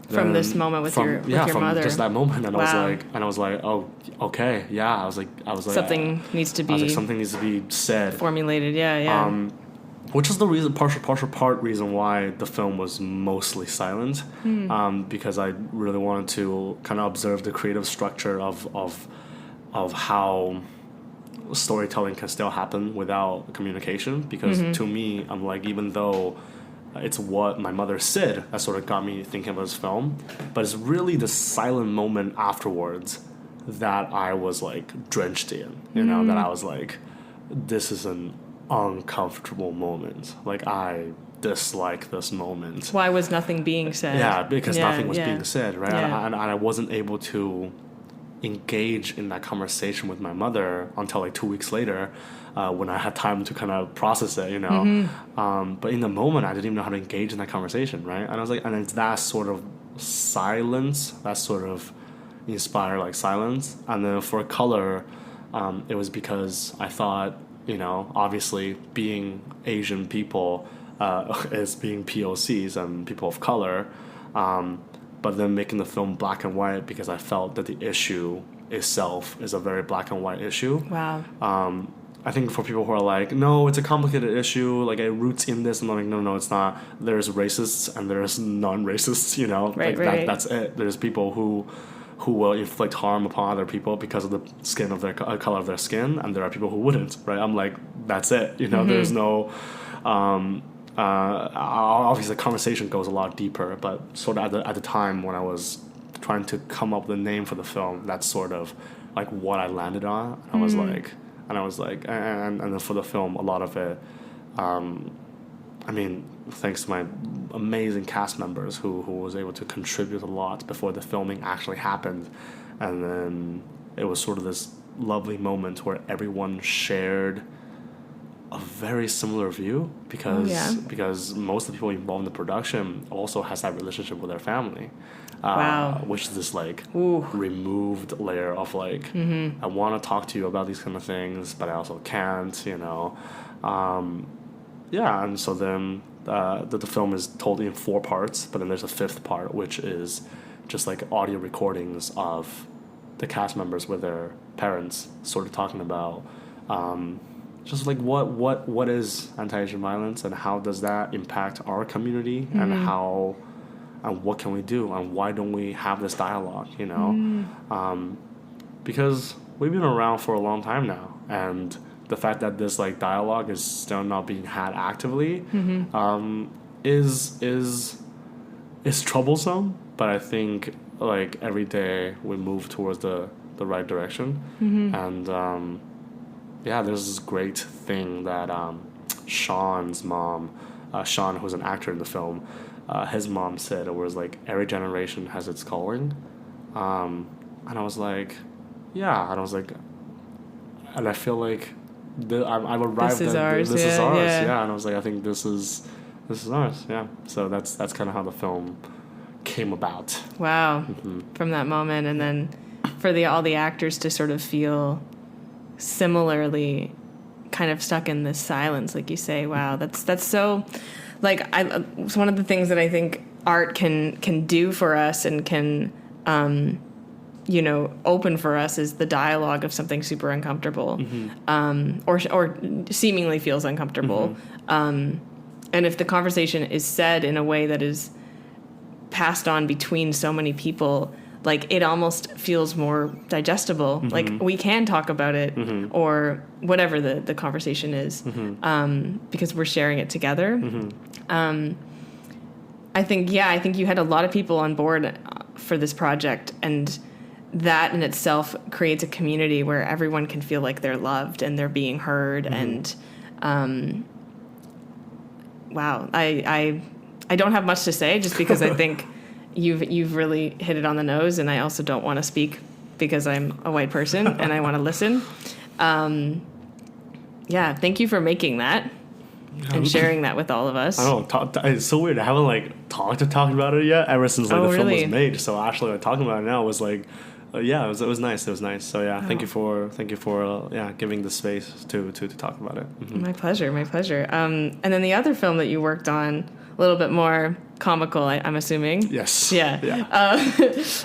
From this moment with your mother. Just that moment, and Wow. I was like, oh, okay, yeah. I was like, Something needs to be something needs to be said. formulated. Yeah. Which is the reason, partial part reason why the film was mostly silent, because I really wanted to kind of observe the creative structure of how storytelling can still happen without communication. Because to me, I'm like, even though it's what my mother said that sort of got me thinking about this film, but it's really the silent moment afterwards that I was like drenched in, that I was like, this is an uncomfortable moment. Like, I dislike this moment. Why was nothing being said? Yeah, because nothing was being said, right? Yeah. And I wasn't able to engage in that conversation with my mother until like 2 weeks later, when I had time to kind of process it, but in the moment I didn't even know how to engage in that conversation, right? And I was like, and it's that sort of silence that sort of inspired like silence. And then for color, it was because I thought, obviously being Asian people is being POCs and people of color, but then making the film black and white because I felt that the issue itself is a very black and white issue. Wow. I think for people who are like, no, it's a complicated issue, like it roots in this, and I'm like, no, it's not. There's racists and there's non-racists, Right. That's it. There's people who will inflict harm upon other people because of the skin of their color of their skin, and there are people who wouldn't, right? I'm like, that's it. There's no. Obviously, the conversation goes a lot deeper, but sort of at the time when I was trying to come up with a name for the film, that's sort of like what I landed on. I was like, and then for the film, a lot of it. Thanks to my amazing cast members who was able to contribute a lot before the filming actually happened. And then it was sort of this lovely moment where everyone shared a very similar view because most of the people involved in the production also has that relationship with their family. Wow. Which is this like Ooh. removed layer of like, I want to talk to you about these kind of things, but I also can't, and so then the film is told in 4 parts, but then there's a 5th part, which is just like audio recordings of the cast members with their parents sort of talking about just like what is anti-Asian violence and how does that impact our community and how and what can we do and why don't we have this dialogue, you know? Because we've been around for a long time now, and the fact that this like dialogue is still not being had actively is troublesome. But I think like every day we move towards the right direction, and there's this great thing that Sean's mom, Sean, who's an actor in the film, his mom said it was like every generation has its calling, and I was like, yeah, and I was like, and I feel like I've arrived. This is at ours. this yeah, is ours, yeah. and I was like, I think this is ours, yeah. So that's kind of how the film came about. Wow. From that moment, and then for all the actors to sort of feel similarly kind of stuck in this silence, like you say. Wow, that's so like it's one of the things that I think art can do for us and can open for us is the dialogue of something super uncomfortable, or seemingly feels uncomfortable, and if the conversation is said in a way that is passed on between so many people, like it almost feels more digestible. Like we can talk about it, or whatever the conversation is, because we're sharing it together. I think you had a lot of people on board for this project, and that in itself creates a community where everyone can feel like they're loved and they're being heard. And wow, I don't have much to say, just because I think you've really hit it on the nose, and I also don't want to speak because I'm a white person and I want to listen. Thank you for making that and sharing that with all of us. I don't know, it's so weird. I haven't like talked about it yet ever since like the film was made. So actually like, talking about it now was like, it was nice. It was nice. So yeah, thank you for giving the space to talk about it. My pleasure. And then the other film that you worked on, a little bit more comical, I'm assuming. Yes. Yeah.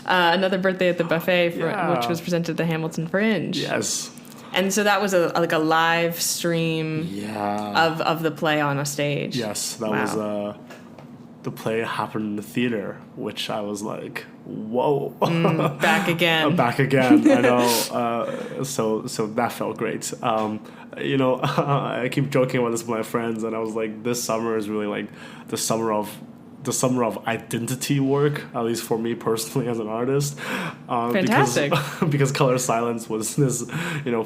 Another Birthday at the Buffet, which was presented at the Hamilton Fringe. Yes. And so that was a live stream of the play on a stage. Yes, that was the play happened in the theater, which I was like, whoa. Back again. Back again, I know. So that felt great. I keep joking about this with my friends, and I was like, this summer is really like the summer of identity work, at least for me personally as an artist. Fantastic. Because Color Silence was this,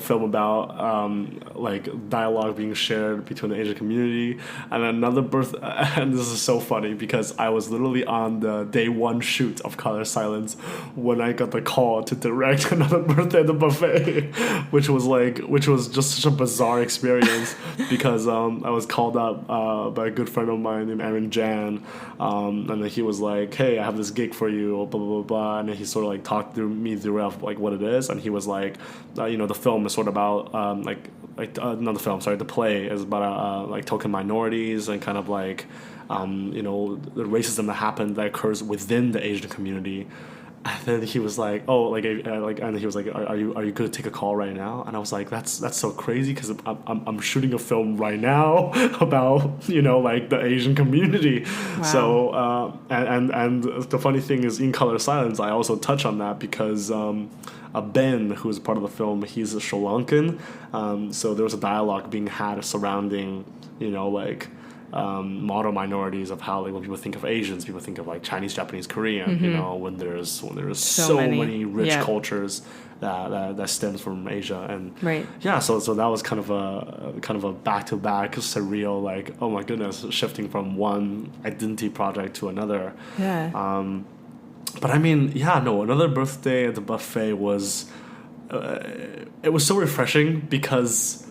film about like dialogue being shared between the Asian community. And another and this is so funny because I was literally on the day one shoot of Color Silence when I got the call to direct Another Birthday at the Buffet, which was just such a bizarre experience because I was called up by a good friend of mine named Aaron Jan. And then he was like, hey, I have this gig for you, blah, blah, blah, blah. And then he sort of like talked me through like what it is. And he was like, the film is sort of about not the film, sorry, the play is about like token minorities and kind of like, the racism that happened that occurs within the Asian community. And then he was like, "Oh, and he was like, are you going to take a call right now?" And I was like, "That's so crazy because I'm shooting a film right now about like the Asian community." Wow. So and the funny thing is, in Color Silence, I also touch on that because Ben, who's part of the film, he's a Sri Lankan. So there was a dialogue being had surrounding model minorities of how like when people think of Asians, people think of like Chinese, Japanese, Korean. When there's so many rich cultures that stems from Asia, and so that was kind of a back-to-back surreal, like, oh my goodness, shifting from one identity project to another. But I mean, Another Birthday at the Buffet was it was so refreshing because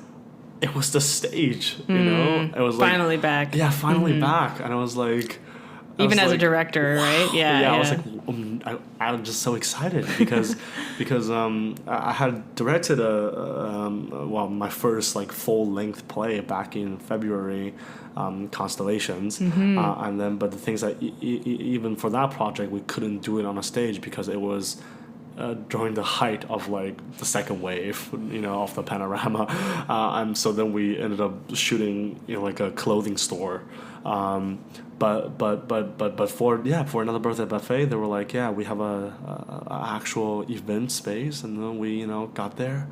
it was the stage, it was like finally back. Yeah, finally back, and I was like, even as a director, right? Yeah. I was like, I'm just so excited because I had directed my first like full length play back in February, Constellations, but the things that even for that project we couldn't do it on a stage because it was during the height of like the second wave, of the panorama, and so then we ended up shooting like a clothing store. But for another birthday buffet, they were like, yeah, we have a actual event space, and then we got there.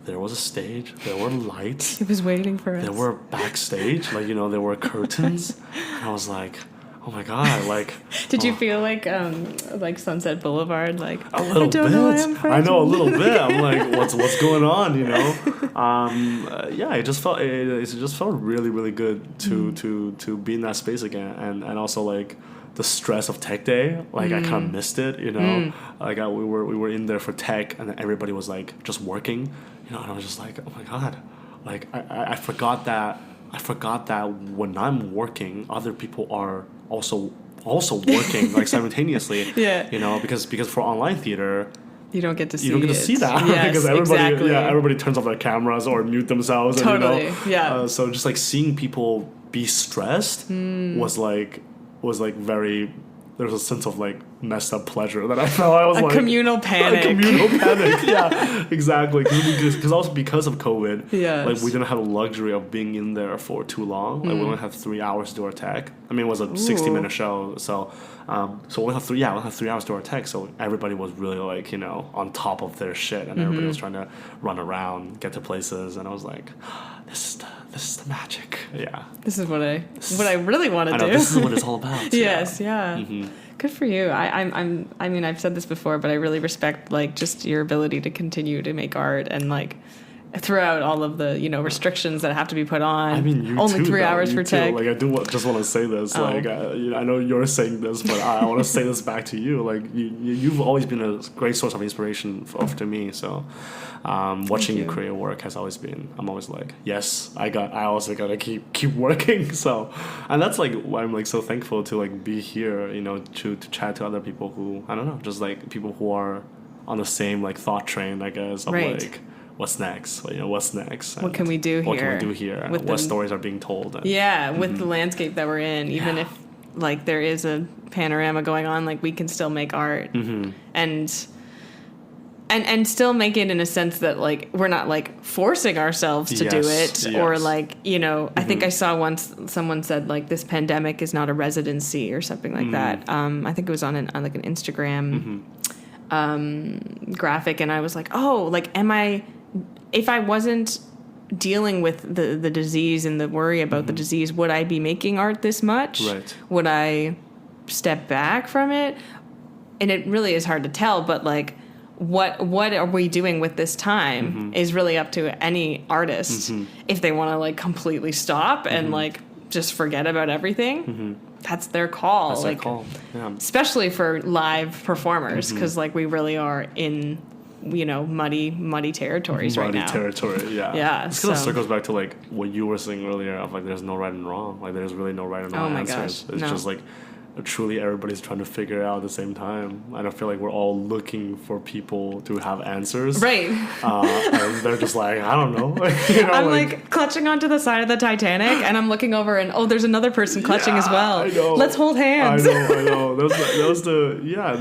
There was a stage. There were lights. It was waiting for us. There were backstage, like there were curtains. And I was like, oh my god, like. Did you feel like Sunset Boulevard, like a little bit? I know a little bit. I'm like, what's going on, it just felt really really good to be in that space again, and also like the stress of tech day, like I kind of missed it, like we were in there for tech, and everybody was like just working, and I was just like, oh my god, like I forgot that when I'm working, other people are also working like simultaneously. Yeah. Because for online theater, you don't get to see that. Yes, because everybody turns off their cameras or mute themselves. Totally. And, so just like seeing people be stressed was like very. There's a sense of like messed up pleasure that I felt. I was a like communal panic. A communal panic. Yeah, exactly. Because also because of COVID, yes. like we didn't have the luxury of being in there for too long. Like we only had 3 hours to do our tech. I mean, it was a 60-minute show, so we only had 3 hours to do our tech. So everybody was really like on top of their shit, and everybody was trying to run around, get to places, and I was like, this is the magic. Yeah. This is what I really want to do. This is what it's all about. Yes. Yeah. Mm-hmm. Good for you. I mean, I've said this before, but I really respect like just your ability to continue to make art and like throughout all of the restrictions that have to be put on. I mean, only too, 3 hours for tech. Like I just want to say this. Oh. Like I know you're saying this, but I want to say this back to you. Like you've always been a great source of inspiration to me. So watching you create work has always been. I'm always like, yes, I also gotta keep working. So, and that's like why I'm like so thankful to like be here. To chat to other people who I don't know, just like people who are on the same like thought train. I guess of like. What's next? What's next? What can we do here? What can we do here? What stories are being told? With the landscape that we're in, even if like there is a panorama going on, like we can still make art and still make it in a sense that like we're not like forcing ourselves to do it or like I think I saw once someone said like this pandemic is not a residency or something like that. I think it was on like an Instagram graphic, and I was like, oh, like if I wasn't dealing with the disease and the worry about the disease, would I be making art this much? Right. Would I step back from it? And it really is hard to tell, but like what are we doing with this time is really up to any artist. If they want to like completely stop and like just forget about everything, that's their call. That's like, their call. Yeah. Especially for live performers, because like we really are in muddy territories right now. Muddy territory, yeah. Yeah. This kind of circles back to like what you were saying earlier of like there's no right and wrong. Like there's really no right and wrong answers. It's just like truly everybody's trying to figure it out at the same time. And I feel like we're all looking for people to have answers. Right. And they're just like, I don't know. I'm like clutching onto the side of the Titanic and I'm looking over and there's another person clutching as well. I know. Let's hold hands. I know. There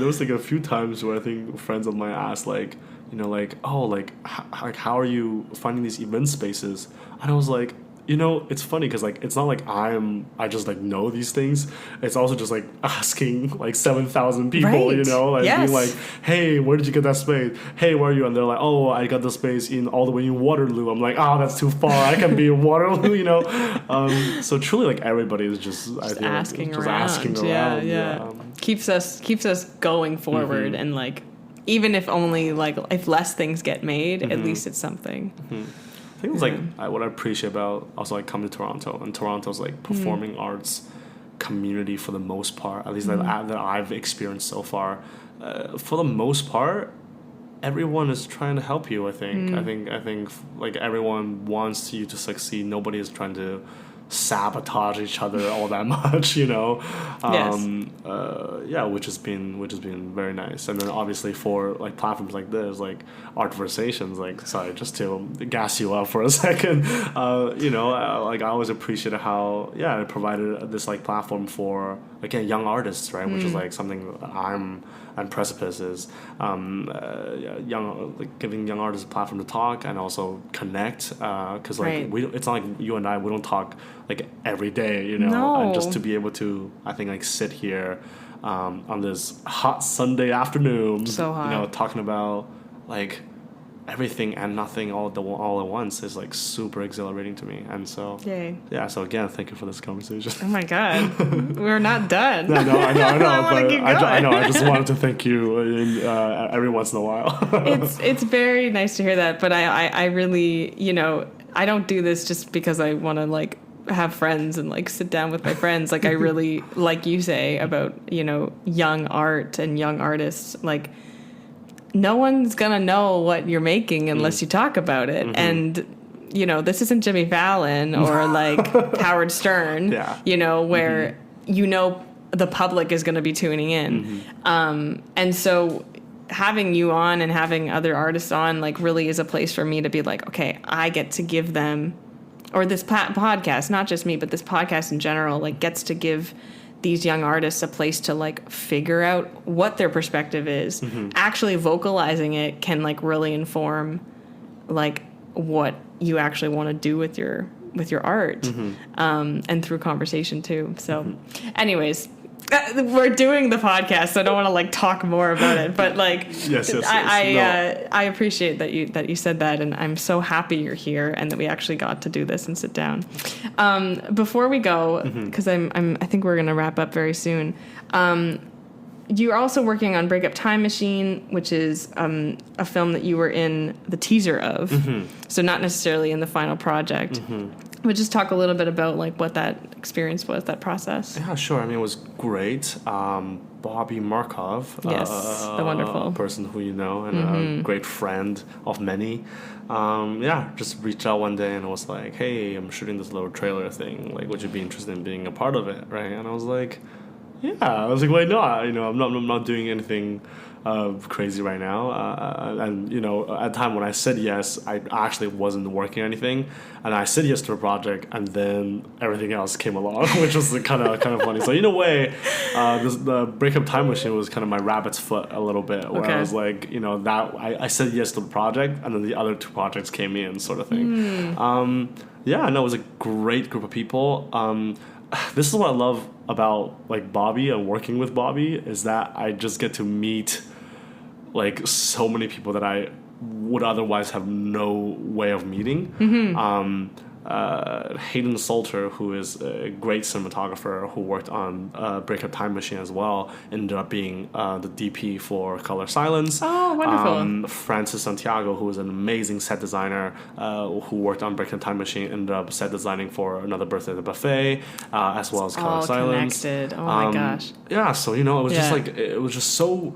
was like a few times where I think friends of mine asked like, how are you finding these event spaces? And I was like, it's funny because like it's not like I just like know these things. It's also just like asking like 7,000 people, right. Being like, hey, where did you get that space? Hey, where are you? And they're like, oh, I got the space all the way in Waterloo. I'm like, that's too far. I can be in Waterloo, So truly, like everybody is just asking around. Yeah. Keeps us going forward and like even if only like if less things get made, at least it's something. I think it's like what I appreciate about also like coming to Toronto, and Toronto's like performing arts community for the most part, at least that I've experienced so far. For the most part, everyone is trying to help you. I think like everyone wants you to succeed. Nobody is trying to sabotage each other all that much, which has been very nice. And then obviously for like platforms like this, like Art Versations, like sorry, just to gas you up for a second, like I always appreciated how it provided this like platform for again young artists, right? Which is like something that and Precipice is giving young artists a platform to talk and also connect. Because it's not like you and I, we don't talk like every day, you know. No. And just to be able to, I think, like sit here on this hot Sunday afternoon, so hot. you know, talking about like everything and nothing all at once is like super exhilarating to me. And so so again, thank you for this conversation. Oh my god, we're not done. No, I know I I just wanted to thank you every once in a while. It's very nice to hear that, but I really, you know, I don't do this just because I want to like have friends and like sit down with my friends. Like I really, like you say about, you know, young art and young artists, like no one's gonna know what you're making unless you talk about it. And you know, this isn't Jimmy Fallon or like Howard Stern, you know, where you know the public is gonna be tuning in. And so having you on and having other artists on like really is a place for me to be like, okay, I get to give them, or this podcast, not just me, but this podcast in general, like gets to give these young artists a place to like figure out what their perspective is. Actually vocalizing it can like really inform like what you actually want to do with your art, and through conversation too. So anyways, we're doing the podcast, so I don't want to like talk more about it, but like I appreciate that you said that, and I'm so happy you're here and that we actually got to do this and sit down. Before we go, because I think we're gonna wrap up very soon. You're also working on Breakup Time Machine, which is a film that you were in the teaser of, so not necessarily in the final project. But just talk a little bit about like what that experience was, that process. Yeah, sure. I mean, it was great. Bobby Markov, the wonderful person who you know and a great friend of many, just reached out one day and was like, "Hey, I'm shooting this little trailer thing. Like, would you be interested in being a part of it?" Right? And I was like, "Yeah." I was like, "Why not? You know, I'm not doing anything crazy right now." And you know, at the time when I said yes, I actually wasn't working on anything, and I said yes to a project, and then everything else came along, which was kind of funny. So in a way, the Breakup Time Machine was kind of my rabbit's foot a little bit, where I was like, you know, that I said yes to the project, and then the other two projects came in, sort of thing. It was a great group of people. This is what I love about like Bobby and working with Bobby, is that I just get to meet like so many people that I would otherwise have no way of meeting. Hayden Salter, who is a great cinematographer who worked on Breakup Time Machine as well, ended up being the DP for Color Silence. Oh, wonderful. Francis Santiago, who is an amazing set designer who worked on Breakup Time Machine, ended up set designing for Another Birthday at the Buffet, as well as Color Silence. Connected. Oh my gosh. Yeah, so you know, it was just like, it was just so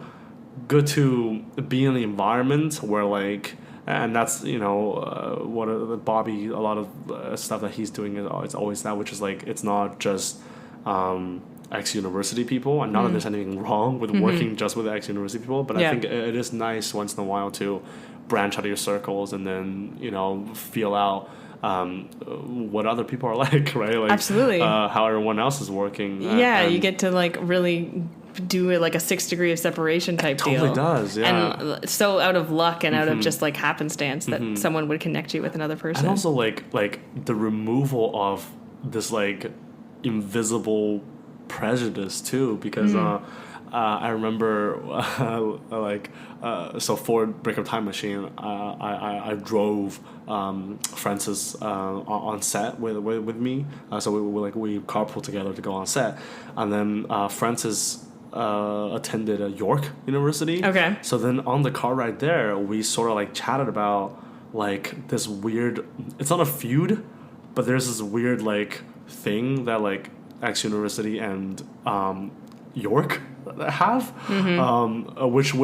good to be in the environment where like, and that's, you know, what Bobby, a lot of stuff that he's doing is always that, which is like, it's not just ex-university people, and not that there's anything wrong with working just with ex-university people, but I think it is nice once in a while to branch out of your circles and then, you know, feel out what other people are like, right? Like, absolutely. How everyone else is working. You get to like really do it like a 6 degree of separation type deal. Totally does, yeah. And so out of luck and out of just like happenstance that someone would connect you with another person. And also like the removal of this like invisible prejudice too, because I remember so for Breakup Time Machine, I drove Francis on set with me, so we carpool together to go on set, and then Francis attended York University. Okay. So then on the car ride there, we sort of like chatted about like this weird, it's not a feud, but there's this weird like thing that like ex-university and York have, which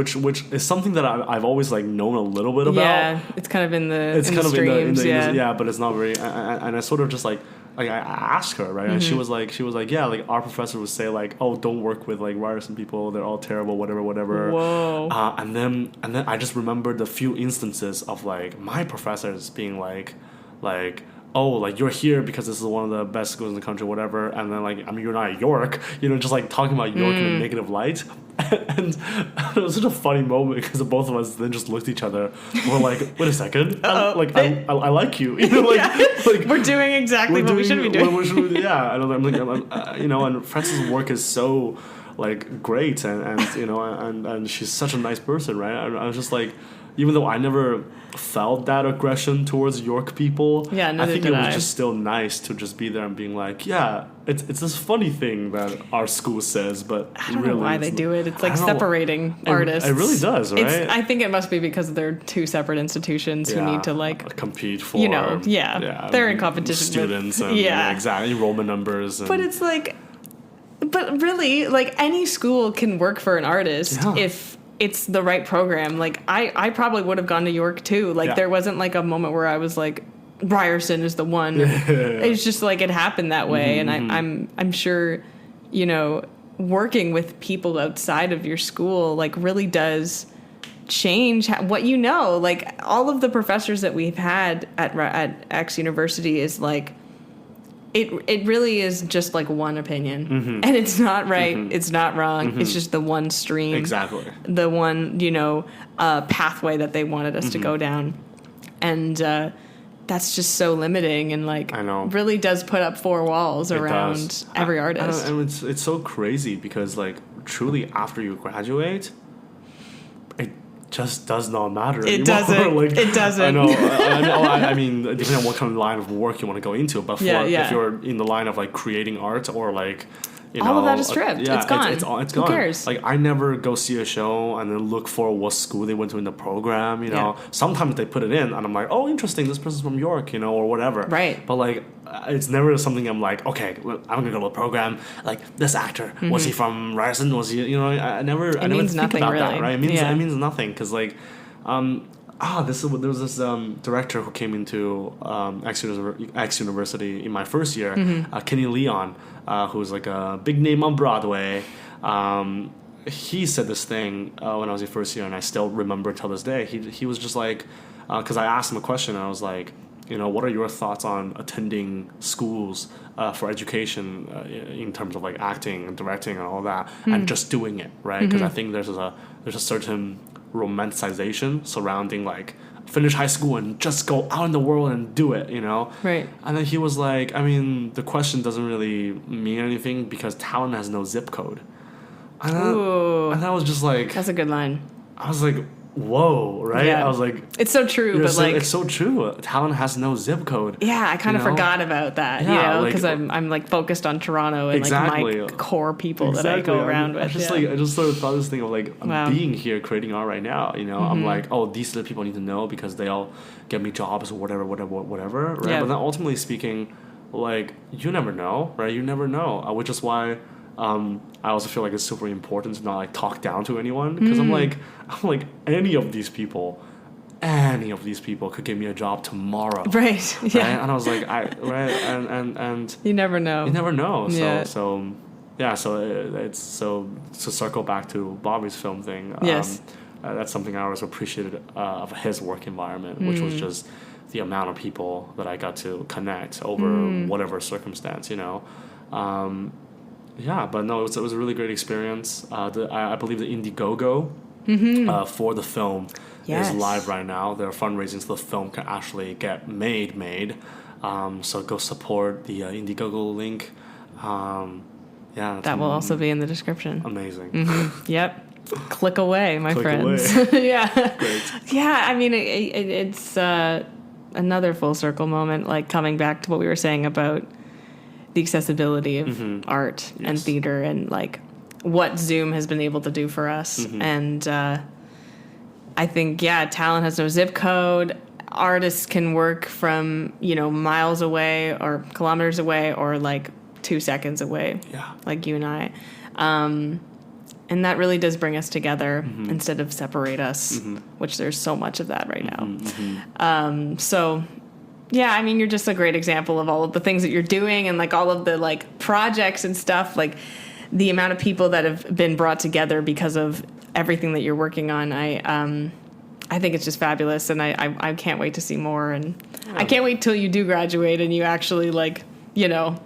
is something that I've always like known a little bit about. Yeah, it's kind of in the streams, but it's not very. And I sort of just like I asked her, right, and she was like, yeah, like our professor would say like, oh, don't work with like Ryerson people, they're all terrible, whatever. Whoa. And then I just remembered the few instances of like my professors being like. Oh, like you're here because this is one of the best schools in the country, whatever. And then like, I mean, you're not at York, you know, just like talking about York in a negative light. And it was such a funny moment because both of us then just looked at each other. We're like, wait a second. I like you. You know, like we're doing exactly what we should be doing. Yeah. And I'm like, you know, and Frances' work is so like great, and you know, and she's such a nice person, right? I was just like, even though I never felt that aggression towards York people, I think it was just still nice to just be there and being like, yeah, it's this funny thing that our school says, but I don't know why they do it. It's like separating artists. It really does, right? I think it must be because they're two separate institutions who need to like compete for, you know, they're in competition students with, and exactly enrollment numbers. But it's like, but really, like any school can work for an artist if it's the right program. Like I probably would have gone to York too. Like there wasn't like a moment where I was like, Ryerson is the one. It's just like it happened that way. And I'm sure, you know, working with people outside of your school like really does change what you know. Like all of the professors that we've had at X University is like, it really is just like one opinion, and it's not right. It's not wrong. It's just the one stream, exactly the one, you know, pathway that they wanted us to go down, and that's just so limiting, and like I know really does put up four walls around every artist. And it's so crazy because like truly after you graduate, it just does not matter anymore. It doesn't. Like, it doesn't. I know. I mean, depending on what kind of line of work you want to go into, but if you're in the line of like creating art or like, you know, all of that is stripped. It's gone. It's gone. Who cares? Like I never go see a show and then look for what school they went to in the program. You know, sometimes they put it in, and I'm like, oh, interesting. This person's from York, you know, or whatever. Right. But like, it's never something I'm like, okay, I'm gonna go to the program. Like this actor, was he from Ryerson? Was he? You know, I never think about that. Right? It means nothing because like, there was this director who came into X University in my first year, Kenny Leon, who was like a big name on Broadway. He said this thing when I was in first year, and I still remember till this day. He was just like, because I asked him a question, and I was like, you know, what are your thoughts on attending schools for education in terms of like acting and directing and all that, and just doing it, right? Because I think there's a certain romanticization surrounding like finish high school and just go out in the world and do it, you know? Right. And then he was like, I mean, the question doesn't really mean anything because talent has no zip code. And that was just like... That's a good line. I was like, whoa, right? Yeah. I was like... It's so true, but like... It's so true. Talent has no zip code. Yeah, I kind of forgot about that, you know? Because I'm like focused on Toronto and like my core people that I go around with. I just sort of thought this thing of like, I'm being here creating art right now, you know? I'm like, oh, these are the people I need to know because they all get me jobs or whatever, right? Yeah. But then ultimately speaking, like, you never know, right? You never know, which is why... I also feel like it's super important to not like talk down to anyone because I'm like any of these people could give me a job tomorrow, right? Yeah. Right? And I was like, and you never know. So it's to circle back to Bobby's film thing. Yes. That's something I always appreciated of his work environment, which was just the amount of people that I got to connect over whatever circumstance, you know. Yeah, but no, it was a really great experience. I believe the Indiegogo for the film is live right now. They're fundraising so the film can actually get made. So go support the Indiegogo link. That will also be in the description. Amazing. Yep. Click away, my friends. Yeah. Great. Yeah, I mean, it's another full circle moment, like coming back to what we were saying about the accessibility of art and theater and like what Zoom has been able to do for us. And I think, talent has no zip code. Artists can work from, you know, miles away or kilometers away or like 2 seconds away, like you and I. And that really does bring us together instead of separate us, which there's so much of that right now. So... Yeah, I mean, you're just a great example of all of the things that you're doing and, like, all of the, like, projects and stuff. Like, the amount of people that have been brought together because of everything that you're working on. I think it's just fabulous, and I can't wait to see more. And I can't wait till you do graduate and you actually, like, you know,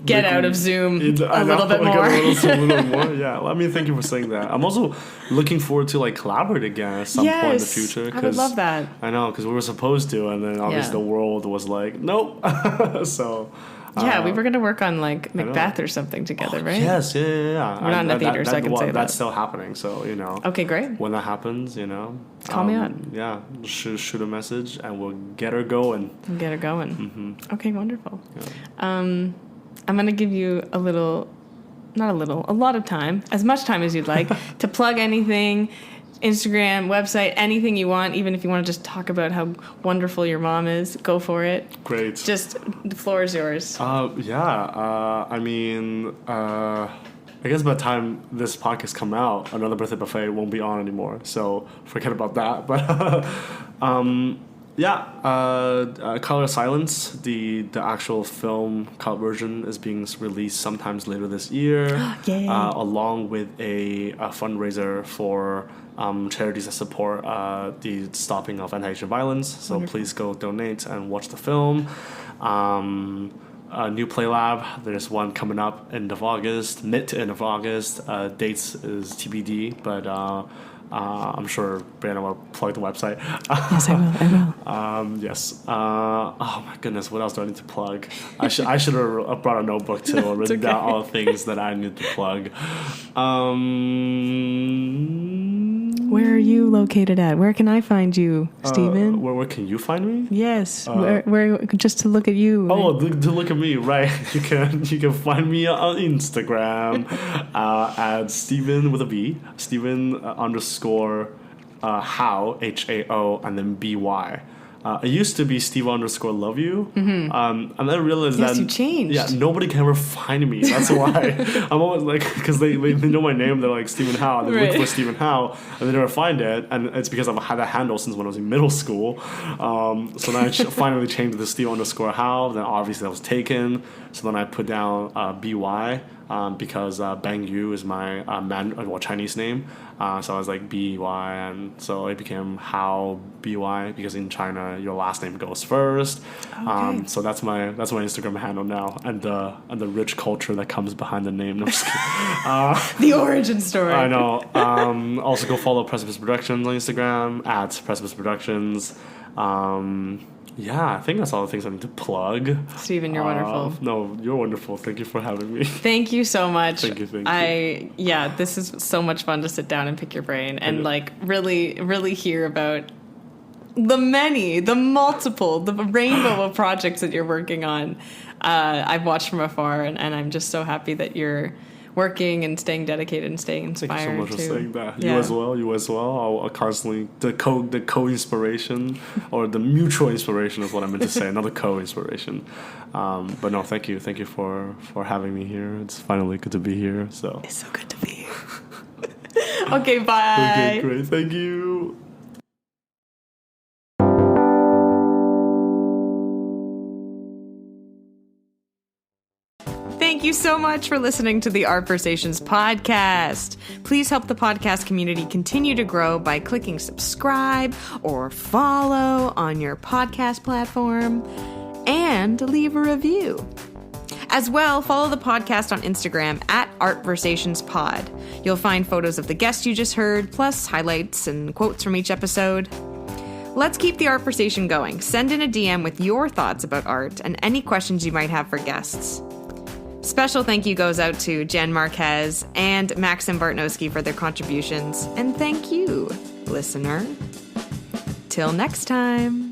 get out of Zoom I a little bit like more. a little more. Yeah. Well, I mean, thank you for saying that. I'm also looking forward to like collaborate again at some point in the future. I would love that. I know, because we were supposed to, and then obviously the world was like, nope. So. Yeah, we were going to work on like Macbeth or something together, right? Yes, yeah. We're not in the theater, so I can say that. That's still happening, so, Okay, great. when that happens, Call me up. Yeah, shoot a message, and we'll get her going. Mm-hmm. Okay, wonderful. Yeah. I'm going to give you a lot of time, as much time as you'd like, to plug anything, Instagram, website, anything you want, even if you want to just talk about how wonderful your mom is, go for it. Great. Just, the floor is yours. I mean, I guess by the time this podcast come out, Another Birthday Buffet won't be on anymore, so forget about that. But, Color of Silence, the actual film cut version is being released sometimes later this year, along with a fundraiser for charities that support the stopping of anti-Asian violence. So please go donate and watch the film. New Play Lab, there's one coming up end of August, mid to end of August. Dates is TBD, but I'm sure Brianna will plug the website. Yes, I will. Yes. Oh my goodness, what else do I need to plug? I should have brought a notebook too, or written down all the things that I need to plug. Where are you located at? Where can I find you, Stephen? Where can you find me? Yes, where just to look at you. Oh, to look at me, right? You can find me on Instagram at Stephen with a B, Stephen _ how HAO and then BY. It used to be Steve_love you. Mm-hmm. And then I realized that you changed. Yeah, nobody can ever find me. That's why I'm always like, because they know my name. They're like Stephen Howe. And they look for Stephen Howe, and they never find it. And it's because I've had that handle since when I was in middle school. So then I finally changed to Steve _Howe. Then obviously that was taken. So then I put down BY. Because Bang Yu is my Chinese name, so I was like BY, and so it became How BY because in China your last name goes first. Okay. So that's my Instagram handle now, and the rich culture that comes behind the name. No, I'm just kidding. The origin story. I know. Also go follow Precipice Productions on Instagram at Precipice Productions. Yeah, I think that's all the things I need to plug. Stephen, you're wonderful. No, you're wonderful. Thank you for having me. Thank you so much. Thank you. Yeah, this is so much fun to sit down and pick your brain and like really, really hear about the multiple, the rainbow of projects that you're working on. I've watched from afar, and I'm just so happy that you're working and staying dedicated and staying inspired. Thank you so much for saying that. Yeah. You as well. I'll constantly the co-inspiration or the mutual inspiration is what I meant to say. Another co-inspiration. But no, thank you for having me here. It's finally good to be here. So it's so good to be here. Okay, bye. Okay, great. Thank you. Thank you so much for listening to the Art Versations podcast. Please help the podcast community continue to grow by clicking subscribe or follow on your podcast platform and leave a review. As well, follow the podcast on Instagram at ArtVersationsPod. You'll find photos of the guest you just heard, plus highlights and quotes from each episode. Let's keep the Art Versation going. Send in a DM with your thoughts about art and any questions you might have for guests. Special thank you goes out to Jen Marquez and Maxim Bartnowski for their contributions. And thank you, listener. Till next time.